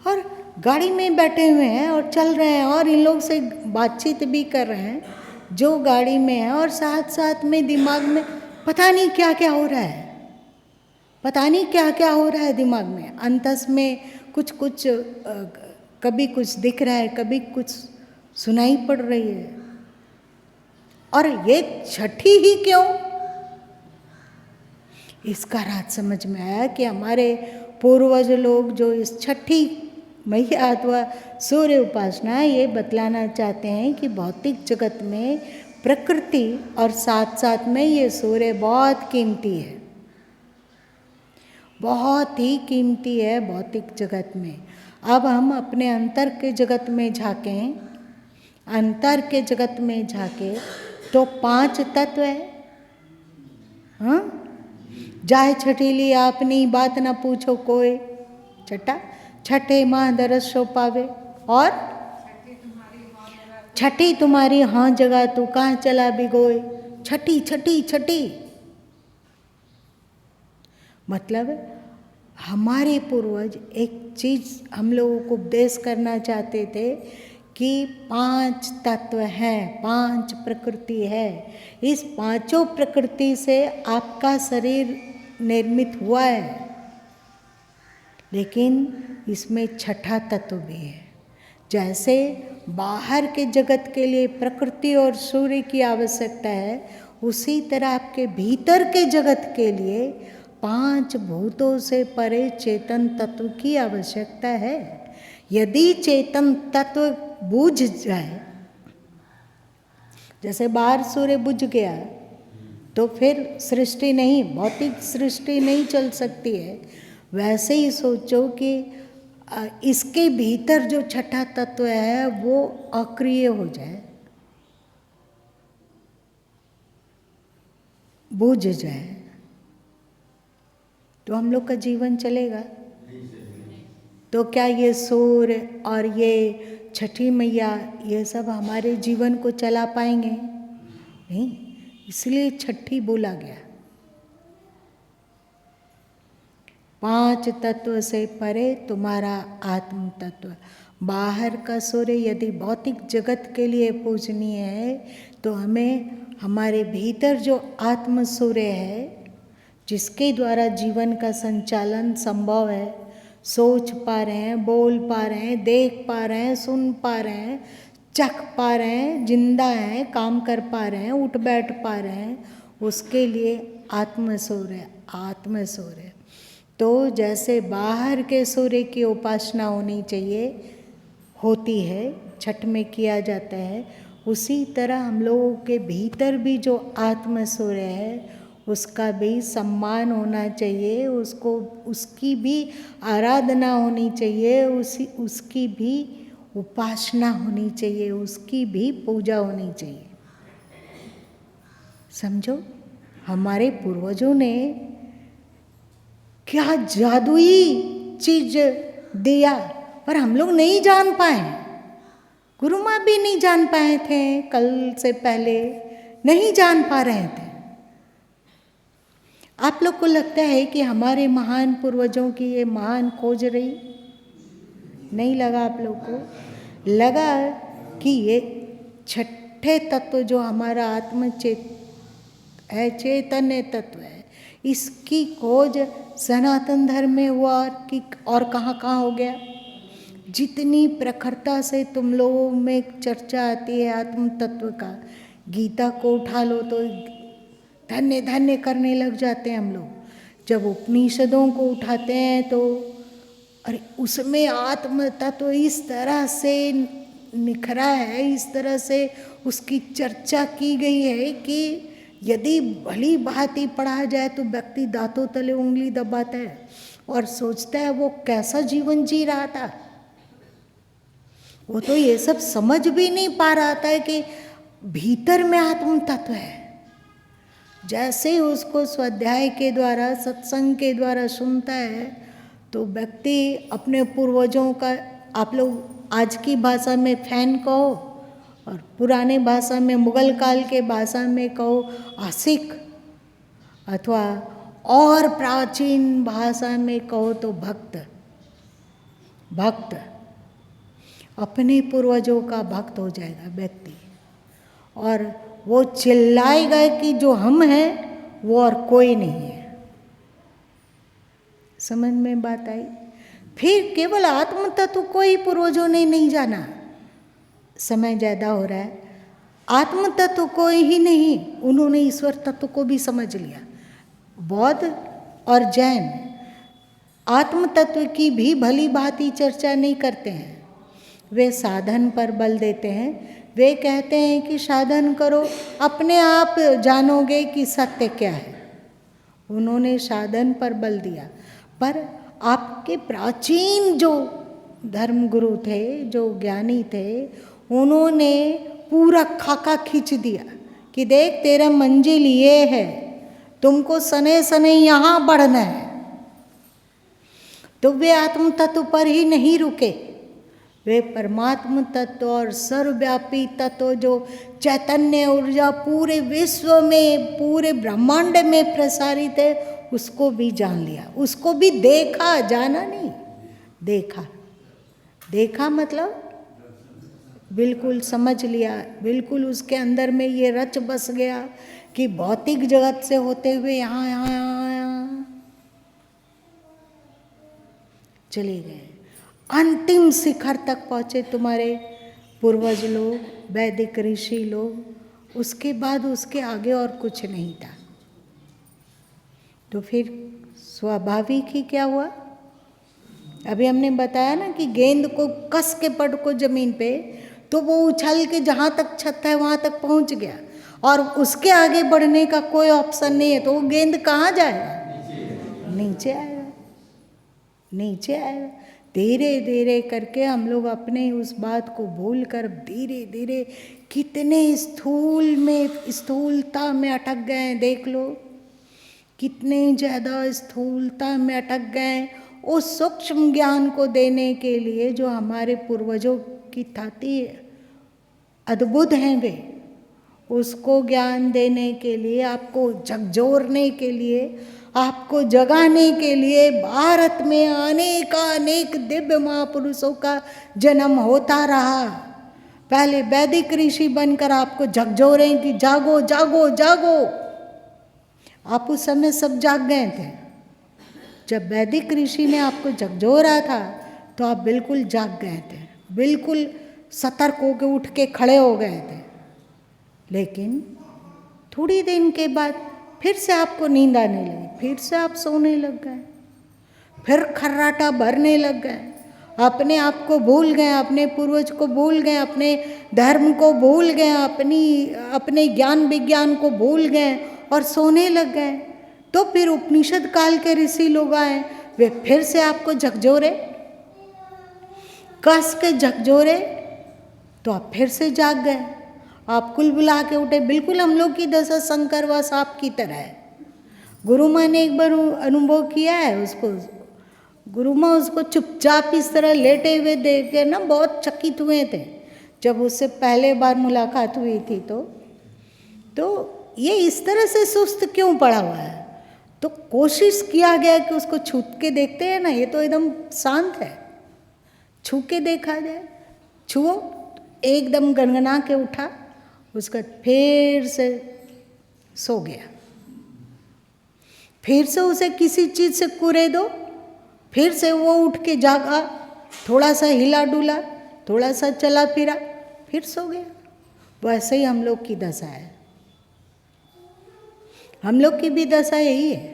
और गाड़ी में बैठे हुए हैं और चल रहे हैं और इन लोग से बातचीत भी कर रहे हैं जो गाड़ी में है, और साथ साथ में दिमाग में पता नहीं क्या क्या हो रहा है, पता नहीं क्या क्या हो रहा है दिमाग में। अंतस में कुछ कुछ कभी कुछ दिख रहा है, कभी कुछ सुनाई पड़ रही है। और ये छठी ही क्यों? इसका राज समझ में आया कि हमारे पूर्वज लोग जो इस छठी मैया अथवा सूर्य उपासना ये बतलाना चाहते हैं कि भौतिक जगत में प्रकृति और साथ साथ में ये सूर्य बहुत कीमती है, बहुत ही कीमती है भौतिक जगत में। अब हम अपने अंतर के जगत में झांकें, अंतर के जगत में झांके तो 5 तत्व है। हाँ, जाए छठी ली आपनी बात ना पूछो कोई, छठे माँ दरस सो पावे, और छठी तुम्हारी हाँ जगह तू कहाँ चला बिगोए। छठी छठी छठी मतलब हमारे पूर्वज एक चीज हम लोगों को उपदेश करना चाहते थे कि 5 तत्व हैं, 5 प्रकृति है। इस 5 प्रकृति से आपका शरीर निर्मित हुआ है, लेकिन इसमें छठा तत्व भी है। जैसे बाहर के जगत के लिए प्रकृति और सूर्य की आवश्यकता है, उसी तरह आपके भीतर के जगत के लिए 5 भूतों से परे चेतन तत्व की आवश्यकता है। यदि चेतन तत्व बुझ जाए, जैसे बाहर सूर्य बुझ गया तो फिर सृष्टि नहीं, भौतिक सृष्टि नहीं चल सकती है। वैसे ही सोचो कि इसके भीतर जो छठा तत्व है वो अक्रिय हो जाए, बुझ जाए, तो हम लोग का जीवन चलेगा? तो क्या ये सूर्य और ये छठी मैया ये सब हमारे जीवन को चला पाएंगे? नहीं, इसलिए छठी बोला गया। 5 तत्व से परे तुम्हारा आत्म तत्व। बाहर का सूर्य यदि भौतिक जगत के लिए पूजनीय है, तो हमें हमारे भीतर जो आत्म सूर्य है, जिसके द्वारा जीवन का संचालन संभव है, सोच पा रहे हैं, बोल पा रहे हैं, देख पा रहे हैं, सुन पा रहे हैं, चख पा रहे हैं, जिंदा हैं, काम कर पा रहे हैं, उठ बैठ पा रहे हैं, उसके लिए आत्म सूर्य, आत्म सूर्य। तो जैसे बाहर के सूर्य की उपासना होनी चाहिए, होती है, छठ में किया जाता है, उसी तरह हम लोगों के भीतर भी जो आत्म सूर्य है उसका भी सम्मान होना चाहिए, उसकी भी आराधना होनी चाहिए, उसकी भी उपासना होनी चाहिए, उसकी भी पूजा होनी चाहिए। समझो, हमारे पूर्वजों ने क्या जादुई चीज दिया, पर हम लोग नहीं जान पाए। गुरु माँ भी नहीं जान पाए थे, कल से पहले नहीं जान पा रहे थे। आप लोग को लगता है कि हमारे महान पूर्वजों की ये महान खोज रही? नहीं लगा आप लोग को? लगा कि ये छठे तत्व जो हमारा है, चैतन्य तत्व है। इसकी खोज सनातन धर्म में हुआ और कहाँ कहाँ हो गया। जितनी प्रखरता से तुम लोगों में चर्चा आती है आत्म तत्व का, गीता को उठा लो तो धन्य धन्य करने लग जाते हैं हम लोग। जब उपनिषदों को उठाते हैं तो अरे उसमें आत्म तत्व इस तरह से निखरा है, इस तरह से उसकी चर्चा की गई है कि यदि भली भांति पढ़ा जाए तो व्यक्ति दांतों तले उंगली दबाता है और सोचता है वो कैसा जीवन जी रहा था। वो तो ये सब समझ भी नहीं पा रहा था कि भीतर में आत्म तत्व है। जैसे उसको स्वाध्याय के द्वारा, सत्संग के द्वारा सुनता है तो व्यक्ति अपने पूर्वजों का, आप लोग आज की भाषा में फैन कहो और पुराने भाषा में मुगल काल के भाषा में कहो आशिक, अथवा और प्राचीन भाषा में कहो तो भक्त। भक्त अपने पूर्वजों का भक्त हो जाएगा व्यक्ति, और वो चिल्लाएगा कि जो हम हैं वो और कोई नहीं है। समझ में बात आई। फिर केवल आत्म तत्व को ही पूर्वजों ने नहीं जाना। समय ज़्यादा हो रहा है। आत्म तत्व को ही नहीं, उन्होंने ईश्वर तत्व को भी समझ लिया। बौद्ध और जैन आत्म तत्व की भी भली भांति चर्चा नहीं करते हैं। वे साधन पर बल देते हैं। वे कहते हैं कि साधन करो, अपने आप जानोगे कि सत्य क्या है। उन्होंने साधन पर बल दिया। पर आपके प्राचीन जो धर्मगुरु थे, जो ज्ञानी थे, उन्होंने पूरा खाका खींच दिया कि देख तेरा मंजिल ये है, तुमको सने सने यहाँ बढ़ना है। तो वे आत्म तत्व पर ही नहीं रुके, वे परमात्म तत्व और सर्वव्यापी तत्व जो चैतन्य ऊर्जा पूरे विश्व में, पूरे ब्रह्मांड में प्रसारित है, उसको भी जान लिया, उसको भी देखा, जाना नहीं, देखा। देखा मतलब बिल्कुल समझ लिया, बिल्कुल उसके अंदर में ये रच बस गया कि भौतिक जगत से होते हुए यहाँ यहाँ यहाँ यहाँ चले गए, अंतिम शिखर तक पहुँचे तुम्हारे पूर्वज लोग, वैदिक ऋषि लोग। उसके बाद उसके आगे और कुछ नहीं था। तो फिर स्वाभाविक ही क्या हुआ, अभी हमने बताया ना कि गेंद को कस के पटको जमीन पे तो वो उछल के जहाँ तक छत है वहाँ तक पहुँच गया, और उसके आगे बढ़ने का कोई ऑप्शन नहीं है। तो वो गेंद कहाँ जाएगा? नीचे आएगा, नीचे आएगा। धीरे धीरे करके हम लोग अपने उस बात को भूल कर धीरे धीरे कितने स्थूलता में अटक गए हैं। देख लो कितने ज़्यादा स्थूलता में अटक गए। उस सूक्ष्म ज्ञान को देने के लिए जो हमारे पूर्वजों की थाती अद्भुत हैं, वे उसको ज्ञान देने के लिए, आपको झकझोरने के लिए, आपको जगाने के लिए भारत में अनेक दिव्य महापुरुषों का जन्म होता रहा। पहले वैदिक ऋषि बनकर आपको झकझोरें कि जागो जागो जागो। आप उस समय सब जाग गए थे। जब वैदिक ऋषि ने आपको झकझोरा था तो आप बिल्कुल जाग गए थे, बिल्कुल सतर्क होकर उठ के खड़े हो गए थे। लेकिन थोड़ी दिन के बाद फिर से आपको नींद आने लगी, फिर से आप सोने लग गए, फिर खर्राटा भरने लग गए, अपने आप को भूल गए, अपने पूर्वज को भूल गए, अपने धर्म को भूल गए, अपने ज्ञान विज्ञान को भूल गए और सोने लग गए। तो फिर उपनिषद काल के ऋषि लोग आए, वे फिर से आपको झकझोरे, कस के झकझोरे, तो आप फिर से जाग गए। आप कुलबुला के उठे। बिल्कुल हम लोग की दशा शंकर व सांप की तरह है। गुरु माँ ने एक बार अनुभव किया है उसको, गुरु माँ उसको चुपचाप इस तरह लेटे हुए देख के ना बहुत चकित हुए थे जब उससे पहले बार मुलाकात हुई थी। तो ये इस तरह से सुस्त क्यों पड़ा हुआ है? तो कोशिश किया गया कि उसको छू के देखते हैं ना, ये तो एकदम शांत है, छू के देखा जाए। छुओ, एकदम गनगना के उठा, उसका फिर से सो गया। फिर से उसे किसी चीज़ से कुरे दो, फिर से वो उठ के जागा, थोड़ा सा हिला डुला, थोड़ा सा चला फिरा, फिर सो गया। वैसे ही हम लोग की दशा है, हम लोग की भी दशा यही है।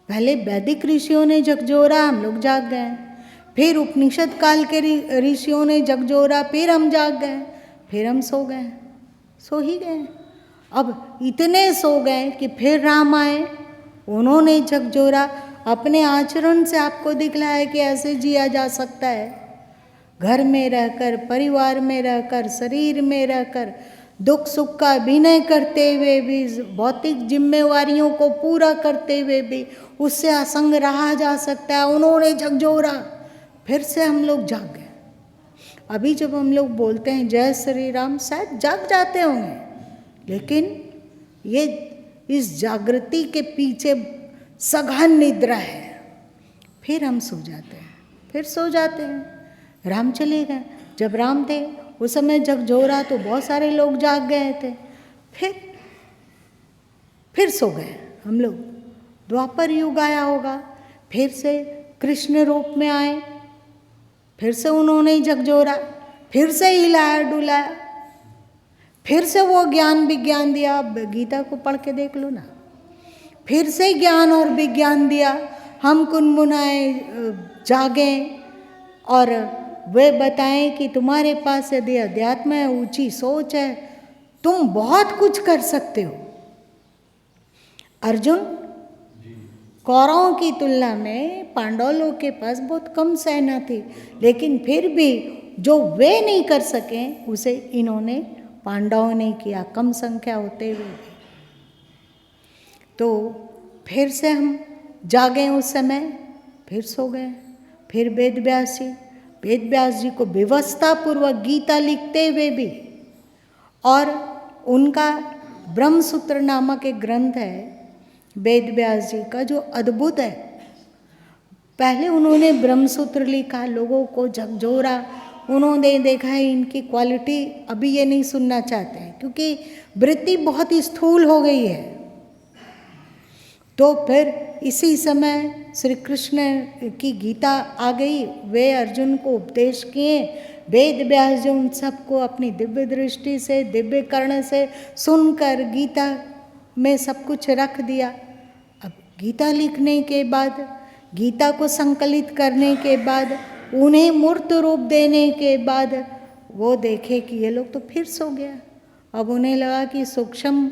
पहले वैदिक ऋषियों ने झकझोरा, हम लोग जाग गए, फिर उपनिषद काल के ऋषियों ने झकझोरा, फिर हम जाग गए, फिर हम सो गए, सो ही गए। अब इतने सो गए कि फिर राम आए, उन्होंने झकझोरा, अपने आचरण से आपको दिखलाया कि ऐसे जिया जा सकता है, घर में रहकर, परिवार में रहकर, शरीर में रहकर, दुख सुख का अभिनय करते हुए भी, भौतिक जिम्मेवारियों को पूरा करते हुए भी उससे असंग रहा जा सकता है। उन्होंने झकझोरा, फिर से हम लोग जाग गए। अभी जब हम लोग बोलते हैं जय श्री राम, शायद जाग जाते होंगे, लेकिन ये इस जागृति के पीछे सघन निद्रा है। फिर हम सो जाते हैं, फिर सो जाते हैं। राम चले गए, जब राम थे उस समय झकझोरा तो बहुत सारे लोग जाग गए थे, फिर सो गए हम लोग। द्वापर युग आया होगा, फिर से कृष्ण रूप में आए, फिर से उन्होंने झकझोरा, फिर से हिलाया डुलाया, फिर से वो ज्ञान विज्ञान दिया। अब गीता को पढ़ के देख लो ना, फिर से ज्ञान और विज्ञान दिया। हम कुनमुनाए जागें और वे बताएं कि तुम्हारे पास यदि अध्यात्म है, ऊंची सोच है, तुम बहुत कुछ कर सकते हो। अर्जुन, कौरवों की तुलना में पांडवों के पास बहुत कम सेना थी, लेकिन फिर भी जो वे नहीं कर सके उसे इन्होंने, पांडवों ने किया, कम संख्या होते हुए भी। तो फिर से हम जागे उस समय, फिर सो गए। फिर वेद व्यास जी को व्यवस्था पूर्वक गीता लिखते हुए भी, और उनका ब्रह्मसूत्र नामक एक ग्रंथ है वेद व्यास जी का, जो अद्भुत है। पहले उन्होंने ब्रह्मसूत्र लिखा, लोगों को झकझोरा, उन्होंने देखा है इनकी क्वालिटी अभी ये नहीं सुनना चाहते हैं, क्योंकि वृत्ति बहुत स्थूल हो गई है। तो फिर इसी समय श्री कृष्ण की गीता आ गई, वे अर्जुन को उपदेश किए। वेद व्यास जी उन सबको अपनी दिव्य दृष्टि से, दिव्य कर्ण से सुनकर गीता में सब कुछ रख दिया। अब गीता लिखने के बाद, गीता को संकलित करने के बाद, उन्हें मूर्त रूप देने के बाद वो देखे कि ये लोग तो फिर सो गया। अब उन्हें लगा कि सूक्ष्म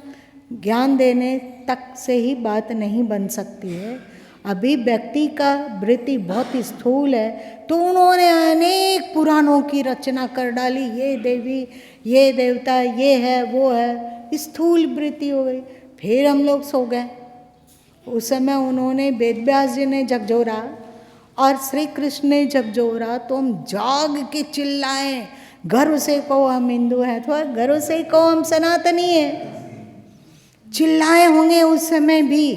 ज्ञान देने तक से ही बात नहीं बन सकती है, अभी व्यक्ति का वृत्ति बहुत स्थूल है। तो उन्होंने अनेक पुराणों की रचना कर डाली, ये देवी, ये देवता, ये है, वो है, स्थूल वृत्ति हो गई। फिर हम लोग सो गए। उस समय उन्होंने, वेद व्यास जी ने झकझोरा और श्री कृष्ण ने झकझोरा, तो हम जाग के चिल्लाएं, गर्व से कहो हम हिंदू हैं, थोड़ा गर्व से कहो हम सनातनी हैं। चिल्लाए होंगे उस समय भी,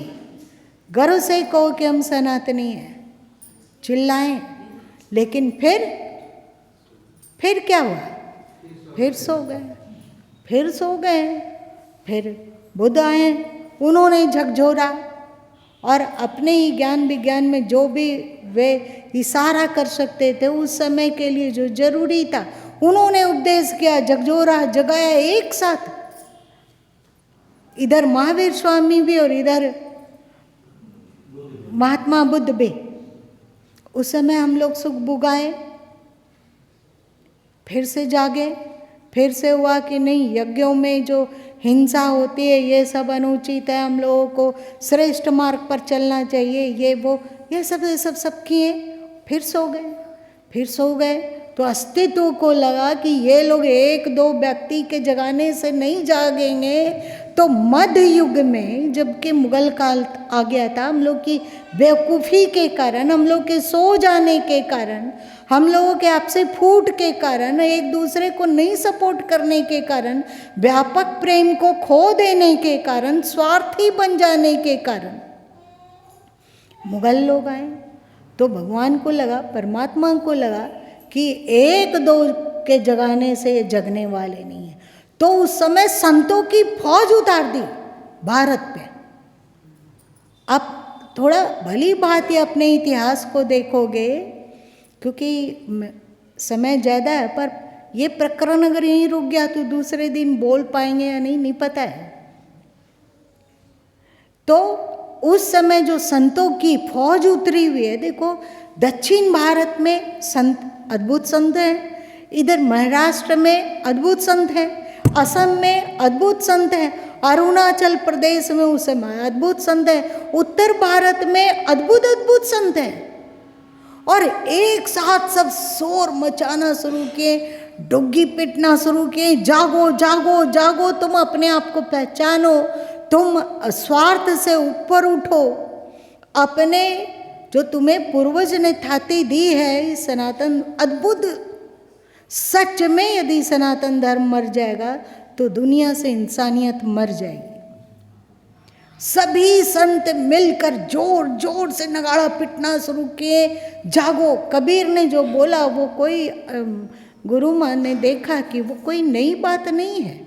गर्व से कहो कि हम सनातनी हैं, चिल्लाएं। लेकिन फिर क्या हुआ? फिर सो गए। फिर बुद्ध आए, उन्होंने झकझोरा और अपने ही ज्ञान विज्ञान में जो भी वे इशारा कर सकते थे उस समय के लिए जो जरूरी था, उन्होंने उपदेश किया, झकझोरा, जगाया एक साथ। इधर महावीर स्वामी भी और इधर महात्मा बुद्ध भी। उस समय हम लोग सुख बुगाए, फिर से जागे, फिर से हुआ कि नहीं, यज्ञों में जो हिंसा होती है ये सब अनुचित है, हम लोगों को श्रेष्ठ मार्ग पर चलना चाहिए, ये वो, ये सब किए। फिर सो गए तो अस्तित्व को लगा कि ये लोग एक दो व्यक्ति के जगाने से नहीं जागेंगे। तो मध्य युग में, जबकि मुगल काल आ गया था, हम लोग की बेवकूफ़ी के कारण, हम लोग के सो जाने के कारण, हम लोगों के आपसे फूट के कारण, एक दूसरे को नहीं सपोर्ट करने के कारण, व्यापक प्रेम को खो देने के कारण, स्वार्थी बन जाने के कारण मुगल लोग आए। तो भगवान को लगा, परमात्मा को लगा कि एक दो के जगाने से ये जगने वाले नहीं है। तो उस समय संतों की फौज उतार दी भारत पे। आप थोड़ा भली भांति अपने इतिहास को देखोगे, क्योंकि समय ज़्यादा है, पर ये प्रकरण अगर यहीं रुक गया तो दूसरे दिन बोल पाएंगे या नहीं, नहीं पता है। तो उस समय जो संतों की फौज उतरी हुई है, देखो दक्षिण भारत में संत अद्भुत संत हैं, इधर महाराष्ट्र में अद्भुत संत हैं, असम में अद्भुत संत हैं, अरुणाचल प्रदेश में उस समय अद्भुत संत हैं, उत्तर भारत में अद्भुत अद्भुत संत हैं। और एक साथ सब शोर मचाना शुरू किए, डुग्गी पिटना शुरू किए, जागो जागो जागो, तुम अपने आप को पहचानो, तुम स्वार्थ से ऊपर उठो, अपने जो तुम्हें पूर्वज ने थाती दी है, सनातन अद्भुत, सच में यदि सनातन धर्म मर जाएगा तो दुनिया से इंसानियत मर जाएगी। सभी संत मिलकर जोर जोर से नगाड़ा पिटना शुरू किए, जागो। कबीर ने जो बोला वो कोई गुरु माँ ने देखा कि वो कोई नई बात नहीं है,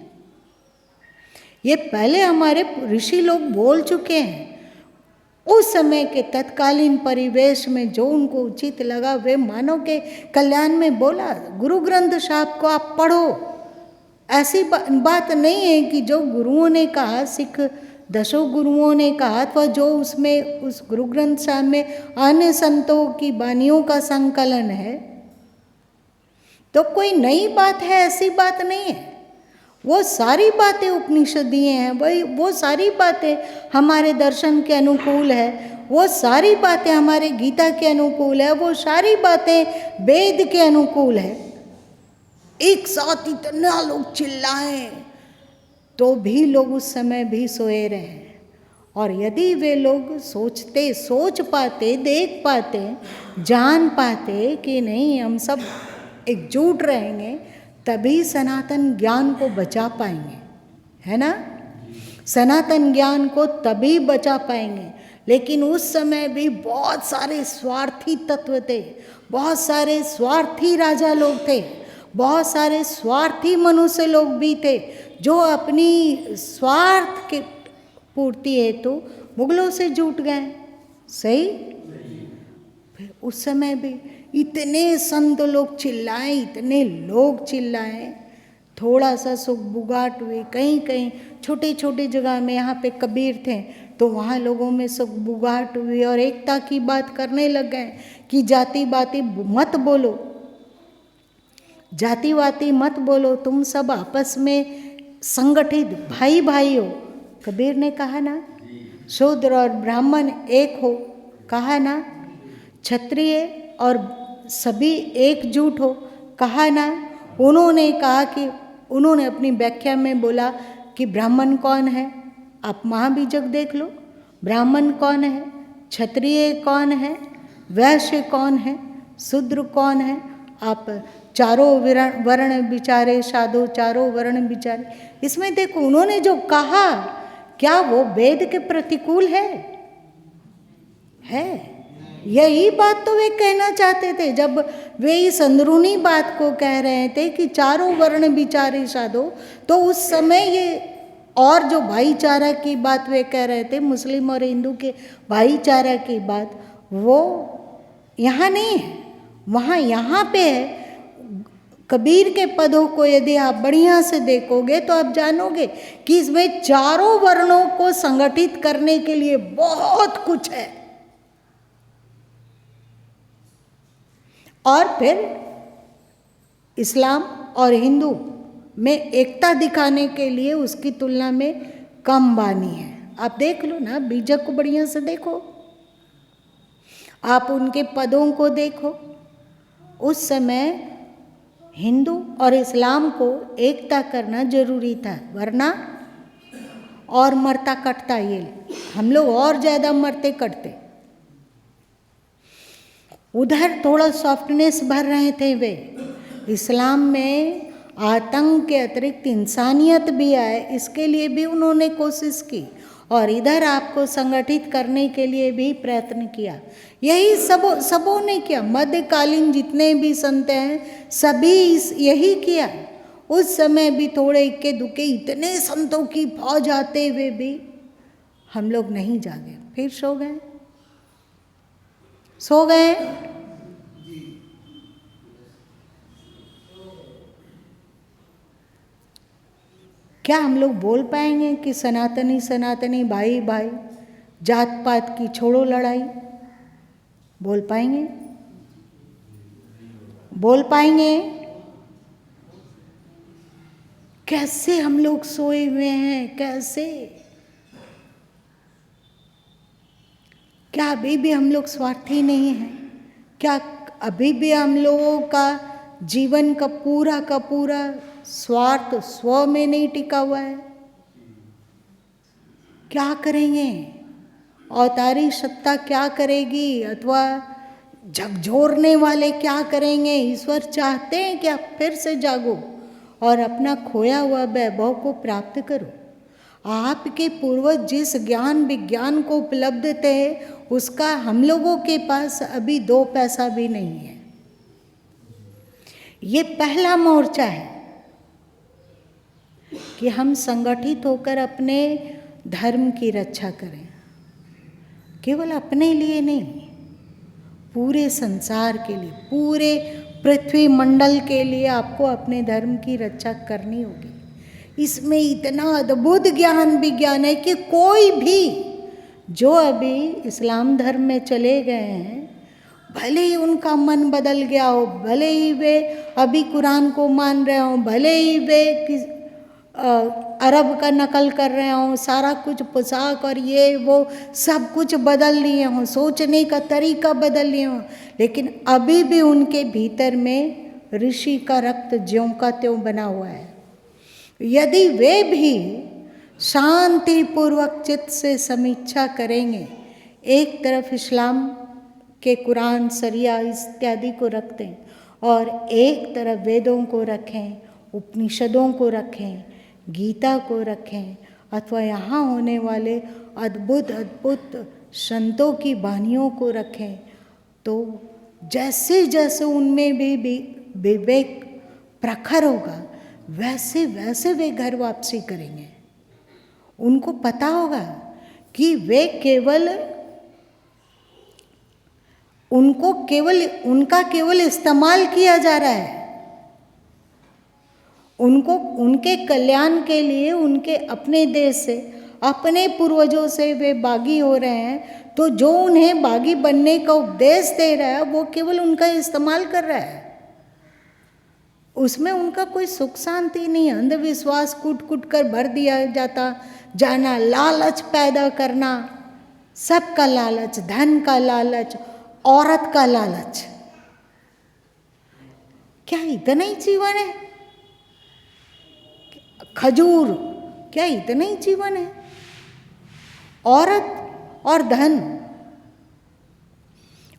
ये पहले हमारे ऋषि लोग बोल चुके हैं। उस समय के तत्कालीन परिवेश में जो उनको उचित लगा वे मानव के कल्याण में बोला। गुरु ग्रंथ साहब को आप पढ़ो, ऐसी बात नहीं है कि जो गुरुओं ने कहा, सिख दसों गुरुओं ने कहा, अथवा जो उसमें उस गुरु ग्रंथ साहब में अन्य संतों की वाणियों का संकलन है, तो कोई नई बात है, ऐसी बात नहीं है। वो सारी बातें उपनिषदीय हैं, वही वो सारी बातें हमारे दर्शन के अनुकूल है, वो सारी बातें हमारे गीता के अनुकूल है, वो सारी बातें वेद के अनुकूल है। एक साथ इतना लोग चिल्लाएं तो भी लोग उस समय भी सोए रहे। और यदि वे लोग सोच पाते, देख पाते, जान पाते कि नहीं हम सब एकजुट रहेंगे, तभी सनातन ज्ञान को बचा पाएंगे, है ना। सनातन ज्ञान को तभी बचा पाएंगे। लेकिन उस समय भी बहुत सारे स्वार्थी तत्व थे, बहुत सारे स्वार्थी राजा लोग थे, बहुत सारे स्वार्थी मनुष्य लोग भी थे, जो अपनी स्वार्थ के पूर्ति हेतु मुगलों से जुट गए। सही। फिर उस समय भी इतने संत लोग चिल्लाए, इतने लोग चिल्लाए, थोड़ा सा सुख बुगाट हुए, कहीं कहीं छोटे छोटे जगह में, यहाँ पे कबीर थे तो वहाँ लोगों में सुख बुगाट हुई और एकता की बात करने लग गए कि जाति बाती मत बोलो, जातिवादी मत बोलो, तुम सब आपस में संगठित भाई भाई हो। कबीर ने कहा ना, शूद्र और ब्राह्मण एक हो, कहा ना, क्षत्रिय और सभी एकजुट हो, कहा ना। उन्होंने कहा कि उन्होंने अपनी व्याख्या में बोला कि ब्राह्मण कौन है, आप महाबीजक देख लो, ब्राह्मण कौन है, क्षत्रिय कौन है, वैश्य कौन है, शूद्र कौन है, आप चारों वर्ण विचारे साधो, चारों वर्ण विचारे। इसमें देखो उन्होंने जो कहा, क्या वो वेद के प्रतिकूल है? यही बात तो वे कहना चाहते थे जब वे इस अंदरूनी बात को कह रहे थे कि चारों वर्ण विचारे साधो। तो उस समय ये और जो भाईचारा की बात वे कह रहे थे, मुस्लिम और हिंदू के भाईचारा की बात, वो यहाँ नहीं है, वहाँ यहाँ पे है। कबीर के पदों को यदि आप बढ़िया से देखोगे तो आप जानोगे कि इसमें चारों वर्णों को संगठित करने के लिए बहुत कुछ है। और फिर इस्लाम और हिंदू में एकता दिखाने के लिए उसकी तुलना में कम वाणी है। आप देख लो ना, बीजक को बढ़िया से देखो, आप उनके पदों को देखो। उस समय हिंदू और इस्लाम को एकता करना जरूरी था, वरना और मरता कटता ये, हम लोग और ज़्यादा मरते कटते। उधर थोड़ा सॉफ्टनेस भर रहे थे वे, इस्लाम में आतंक के अतिरिक्त इंसानियत भी आए, इसके लिए भी उन्होंने कोशिश की, और इधर आपको संगठित करने के लिए भी प्रयत्न किया। यही सबों ने किया, मध्यकालीन जितने भी संत हैं सभी यही किया। उस समय भी थोड़े इक्के दुक्के इतने संतों की फौज आते हुए भी हम लोग नहीं जागे। फिर सो गए, सो गए। क्या हम लोग बोल पाएंगे कि सनातनी सनातनी भाई भाई, जात पात की छोड़ो लड़ाई? बोल पाएंगे? बोल पाएंगे? कैसे हम लोग सोए हुए हैं, कैसे? क्या अभी भी हम लोग स्वार्थी नहीं हैं? क्या अभी भी हम लोगों का जीवन का पूरा स्वार्थ स्व में नहीं टिका हुआ है? क्या करेंगे? अवतारी सत्ता क्या करेगी, अथवा झकझोरने वाले क्या करेंगे? ईश्वर चाहते हैं कि आप फिर से जागो और अपना खोया हुआ वैभव को प्राप्त करो। आपके पूर्वज जिस ज्ञान विज्ञान को उपलब्ध थे, उसका हम लोगों के पास अभी 2 पैसा भी नहीं है। ये पहला मोर्चा है कि हम संगठित होकर अपने धर्म की रक्षा करें। केवल अपने लिए नहीं, पूरे संसार के लिए, पूरे पृथ्वी मंडल के लिए आपको अपने धर्म की रक्षा करनी होगी। इसमें इतना अद्भुत ज्ञान विज्ञान है कि कोई भी जो अभी इस्लाम धर्म में चले गए हैं, भले ही उनका मन बदल गया हो, भले ही वे अभी कुरान को मान रहे हो, भले ही वे अरब का नकल कर रहे हों, सारा कुछ पोशाक और ये वो सब कुछ बदल लिए हों, सोचने का तरीका बदल लिए हों, लेकिन अभी भी उनके भीतर में ऋषि का रक्त ज्यों का त्यों बना हुआ है। यदि वे भी शांतिपूर्वक चित्त से समीक्षा करेंगे, एक तरफ इस्लाम के कुरान शरिया इत्यादि को रखते हैं और एक तरफ वेदों को रखें, उपनिषदों को रखें, गीता को रखें, अथवा यहाँ होने वाले अद्भुत अद्भुत संतों की वाणियों को रखें, तो जैसे जैसे उनमें भी विवेक प्रखर होगा, वैसे वैसे वे घर वापसी करेंगे। उनको पता होगा कि वे उनका केवल इस्तेमाल किया जा रहा है। उनको उनके कल्याण के लिए, उनके अपने देश से, अपने पूर्वजों से वे बागी हो रहे हैं, तो जो उन्हें बागी बनने का उपदेश दे रहा है, वो केवल उनका इस्तेमाल कर रहा है। उसमें उनका कोई सुख शांति नहीं। अंधविश्वास कूट कूट कर भर दिया जाना, लालच पैदा करना, सबका लालच, धन का लालच, औरत का लालच। क्या इतना ही जीवन है? खजूर, क्या इतना ही जीवन है? औरत और धन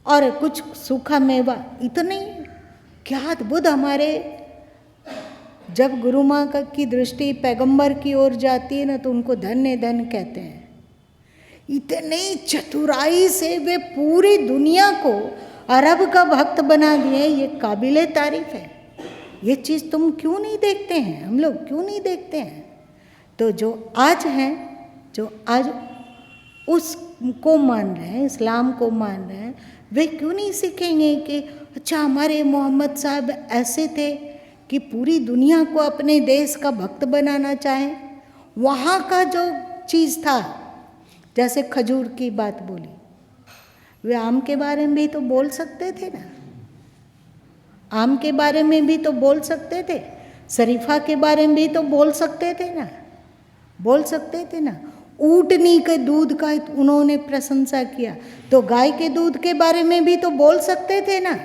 और कुछ सूखा मेवा, इतना ही? क्या अद्भुत! हमारे जब गुरु माँ की दृष्टि पैगंबर की ओर जाती है ना, तो उनको धन्य धन कहते हैं। इतने चतुराई से वे पूरी दुनिया को अरब का भक्त बना दिए, ये काबिले तारीफ है। ये चीज़ तुम क्यों नहीं देखते हैं? हम लोग क्यों नहीं देखते हैं? तो जो आज हैं, जो आज उसको मान रहे हैं, इस्लाम को मान रहे हैं, वे क्यों नहीं सीखेंगे कि अच्छा हमारे मोहम्मद साहब ऐसे थे कि पूरी दुनिया को अपने देश का भक्त बनाना चाहें। वहाँ का जो चीज़ था, जैसे खजूर की बात बोली, वे आम के बारे में भी तो बोल सकते थे ना। आम के बारे में भी तो बोल सकते थे, शरीफा के बारे में भी तो बोल सकते थे ना, बोल सकते थे ना। ऊँटनी के दूध का उन्होंने प्रशंसा किया, तो गाय के दूध के बारे में भी तो बोल सकते थे ना,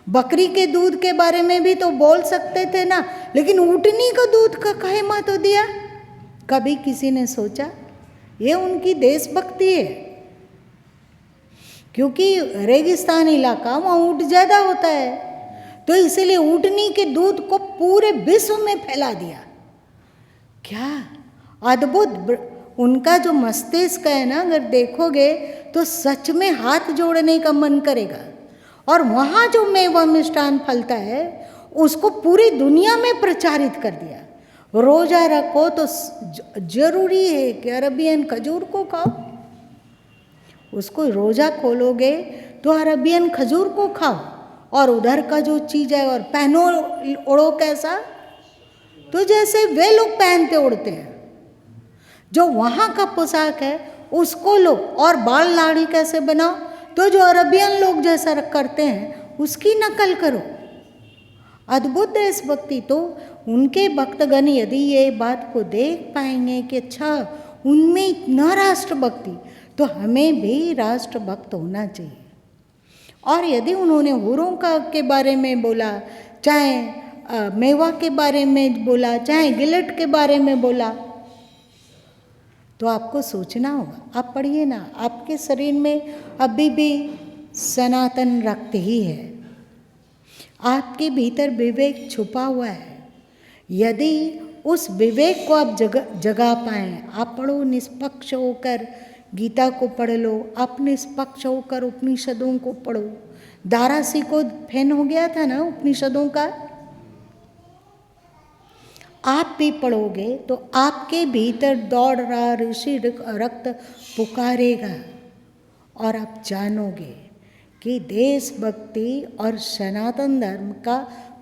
बकरी के दूध के बारे में भी तो बोल सकते थे ना। लेकिन ऊँटनी का दूध का काहे महत्व दिया? कभी किसी ने सोचा? ये उनकी देशभक्ति है, क्योंकि रेगिस्तान इलाका, वहाँ ऊँट ज़्यादा होता है, तो इसलिए ऊँटनी के दूध को पूरे विश्व में फैला दिया। क्या अद्भुत! उनका जो मस्तिष्क है ना, अगर देखोगे तो सच में हाथ जोड़ने का मन करेगा। और वहाँ जो मेवा मिष्ठान फलता है, उसको पूरी दुनिया में प्रचारित कर दिया। रोजा रखो तो जरूरी है कि अरबियन खजूर को खाओ। उसको रोज़ा खोलोगे तो अरबियन खजूर को खाओ और उधर का जो चीज़ है, और पहनो ओढ़ो कैसा, तो जैसे वे लोग पहनते ओढ़ते हैं, जो वहाँ का पोशाक है उसको लो, और बाल दाढ़ी कैसे बनाओ, तो जो अरबियन लोग जैसा करते हैं उसकी नकल करो। अद्भुत देशभक्ति। तो उनके भक्तगण यदि ये बात को देख पाएंगे कि अच्छा उनमें इतना राष्ट्रभक्ति, तो हमें भी राष्ट्रभक्त होना चाहिए। और यदि उन्होंने हुरों का के बारे में बोला, चाहे मेवा के बारे में बोला, चाहे गिलेट के बारे में बोला, तो आपको सोचना होगा। आप पढ़िए ना, आपके शरीर में अभी भी सनातन रक्त ही है, आपके भीतर विवेक छुपा हुआ है। यदि उस विवेक को आप जगा पाएँ, आप पढ़ो निष्पक्ष होकर, गीता को पढ़ लो, आप निष्पक्ष होकर उपनिषदों को पढ़ो। दारासी को फैन हो गया था ना उपनिषदों का, आप भी पढ़ोगे तो आपके भीतर दौड़ रहा ऋषि रक्त पुकारेगा, और आप जानोगे कि देशभक्ति और सनातन धर्म का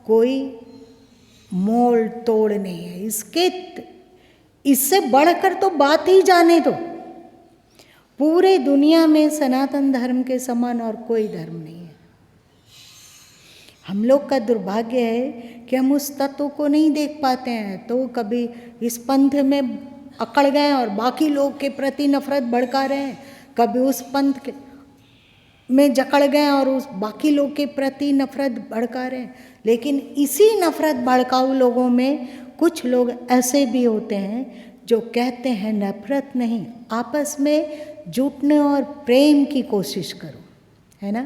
कोई मोल तोड़ नहीं है। इससे बढ़कर तो बात ही जाने दो। पूरे दुनिया में सनातन धर्म के समान और कोई धर्म नहीं है। हम लोग का दुर्भाग्य है कि हम उस तत्व को नहीं देख पाते हैं, तो कभी इस पंथ में अकड़ गए और बाकी लोग के प्रति नफरत भड़का रहे हैं, कभी उस पंथ में जकड़ गए और उस बाकी लोग के प्रति नफरत भड़का रहे हैं। लेकिन इसी नफरत भड़काऊ लोगों में कुछ लोग ऐसे भी होते हैं जो कहते हैं नफरत नहीं, आपस में जुटने और प्रेम की कोशिश करो, है ना।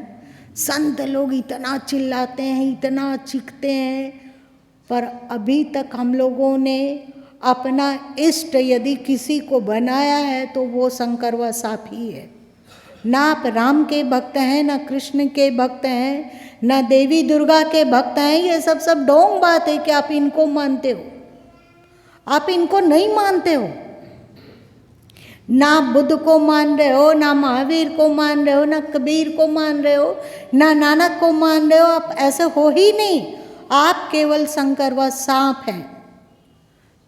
संत लोग इतना चिल्लाते हैं, इतना चीखते हैं, पर अभी तक हम लोगों ने अपना इष्ट यदि किसी को बनाया है तो वो शंकर व साप ही है। ना आप राम के भक्त हैं, ना कृष्ण के भक्त हैं, ना देवी दुर्गा के भक्त हैं। ये सब ढोंग बात है कि आप इनको मानते हो, आप इनको नहीं मानते हो। ना बुद्ध को मान रहे हो, ना महावीर को मान रहे हो, ना कबीर को मान रहे हो, ना नानक को मान रहे हो। आप ऐसे हो ही नहीं। आप केवल शंकर व सांप हैं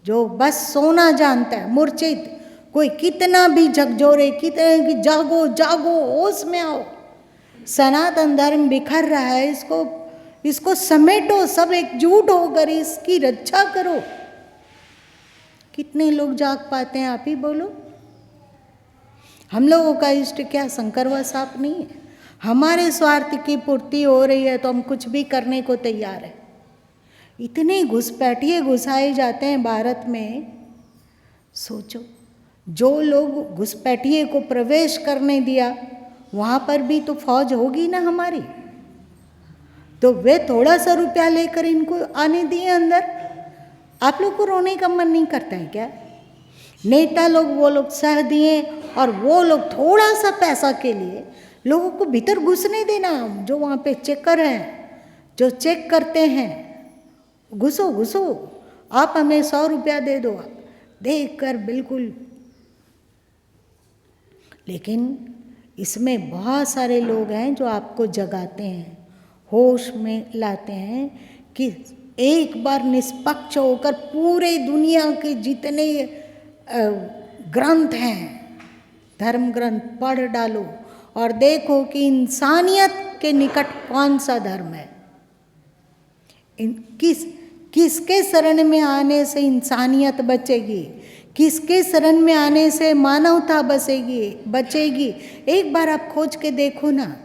जो बस सोना जानता है, मूर्छित। कोई कितना भी झकझोरे, कितने भी जागो जागो, होश में आओ। सनातन धर्म बिखर रहा है, इसको समेटो, सब एकजुट होकर इसकी रक्षा करो। कितने लोग जाग पाते हैं, आप ही बोलो। हम लोगों का इष्ट क्या शंकर व सांप नहीं है। हमारे स्वार्थ की पूर्ति हो रही है तो हम कुछ भी करने को तैयार है। इतने घुसपैठिए घुसाए जाते हैं भारत में। सोचो, जो लोग घुसपैठिए को प्रवेश करने दिया, वहाँ पर भी तो फौज होगी ना हमारी, तो वे थोड़ा सा रुपया लेकर इनको आने दिए अंदर। आप लोग को रोने का मन नहीं करता है क्या? नेता लोग वो लोग सह दिए, और वो लोग थोड़ा सा पैसा के लिए लोगों को भीतर घुसने देना। जो वहाँ पे चेकर हैं, जो चेक करते हैं, घुसो घुसो, आप हमें 100 रुपया दे दो, देख कर बिल्कुल। लेकिन इसमें बहुत सारे लोग हैं जो आपको जगाते हैं, होश में लाते हैं कि एक बार निष्पक्ष होकर पूरे दुनिया के जितने ग्रंथ हैं, धर्म ग्रंथ पढ़ डालो और देखो कि इंसानियत के निकट कौन सा धर्म है। किसके शरण में आने से इंसानियत बचेगी, किसके शरण में आने से मानवता बचेगी। एक बार आप खोज के देखो ना,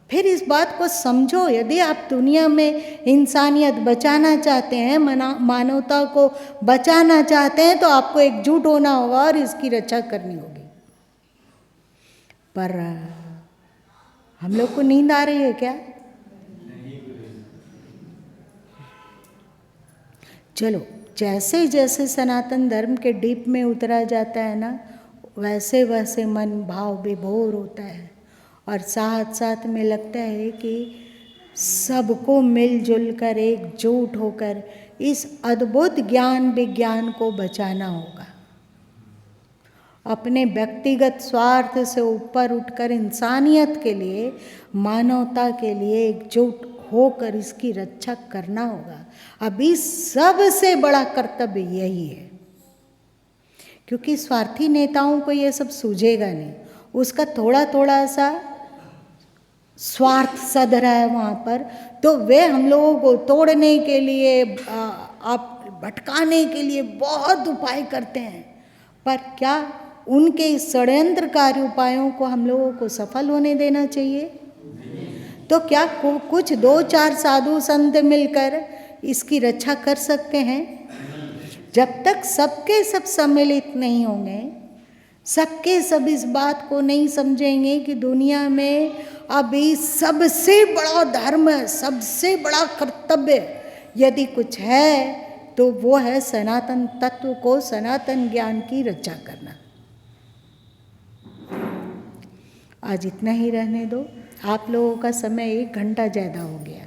फिर इस बात को समझो। यदि आप दुनिया में इंसानियत बचाना चाहते हैं, मानवता को बचाना चाहते हैं, तो आपको एकजुट होना होगा और इसकी रक्षा करनी होगी। पर हम लोग को नींद आ रही है क्या? चलो, जैसे जैसे सनातन धर्म के डीप में उतरा जाता है ना, वैसे वैसे मन भाव विभोर होता है, और साथ साथ में लगता है कि सबको मिलजुल कर एकजुट होकर इस अद्भुत ज्ञान विज्ञान को बचाना होगा। अपने व्यक्तिगत स्वार्थ से ऊपर उठकर इंसानियत के लिए, मानवता के लिए एकजुट होकर इसकी रक्षा करना होगा। अभी सबसे बड़ा कर्तव्य यही है, क्योंकि स्वार्थी नेताओं को ये सब सूझेगा नहीं। उसका थोड़ा थोड़ा सा स्वार्थ सध रहा है वहाँ पर, तो वे हम लोगों को तोड़ने के लिए, आप भटकाने के लिए बहुत उपाय करते हैं। पर क्या उनके इस षड्यंत्रकारी उपायों को हम लोगों को सफल होने देना चाहिए? तो क्या कुछ 2-4 साधु संत मिलकर इसकी रक्षा कर सकते हैं? जब तक सबके सब सम्मिलित नहीं होंगे, सबके सब इस बात को नहीं समझेंगे कि दुनिया में अभी सबसे बड़ा धर्म, सबसे बड़ा कर्तव्य यदि कुछ है तो वो है सनातन तत्व को, सनातन ज्ञान की रक्षा करना। आज इतना ही रहने दो। आप लोगों का समय 1 घंटा ज़्यादा हो गया।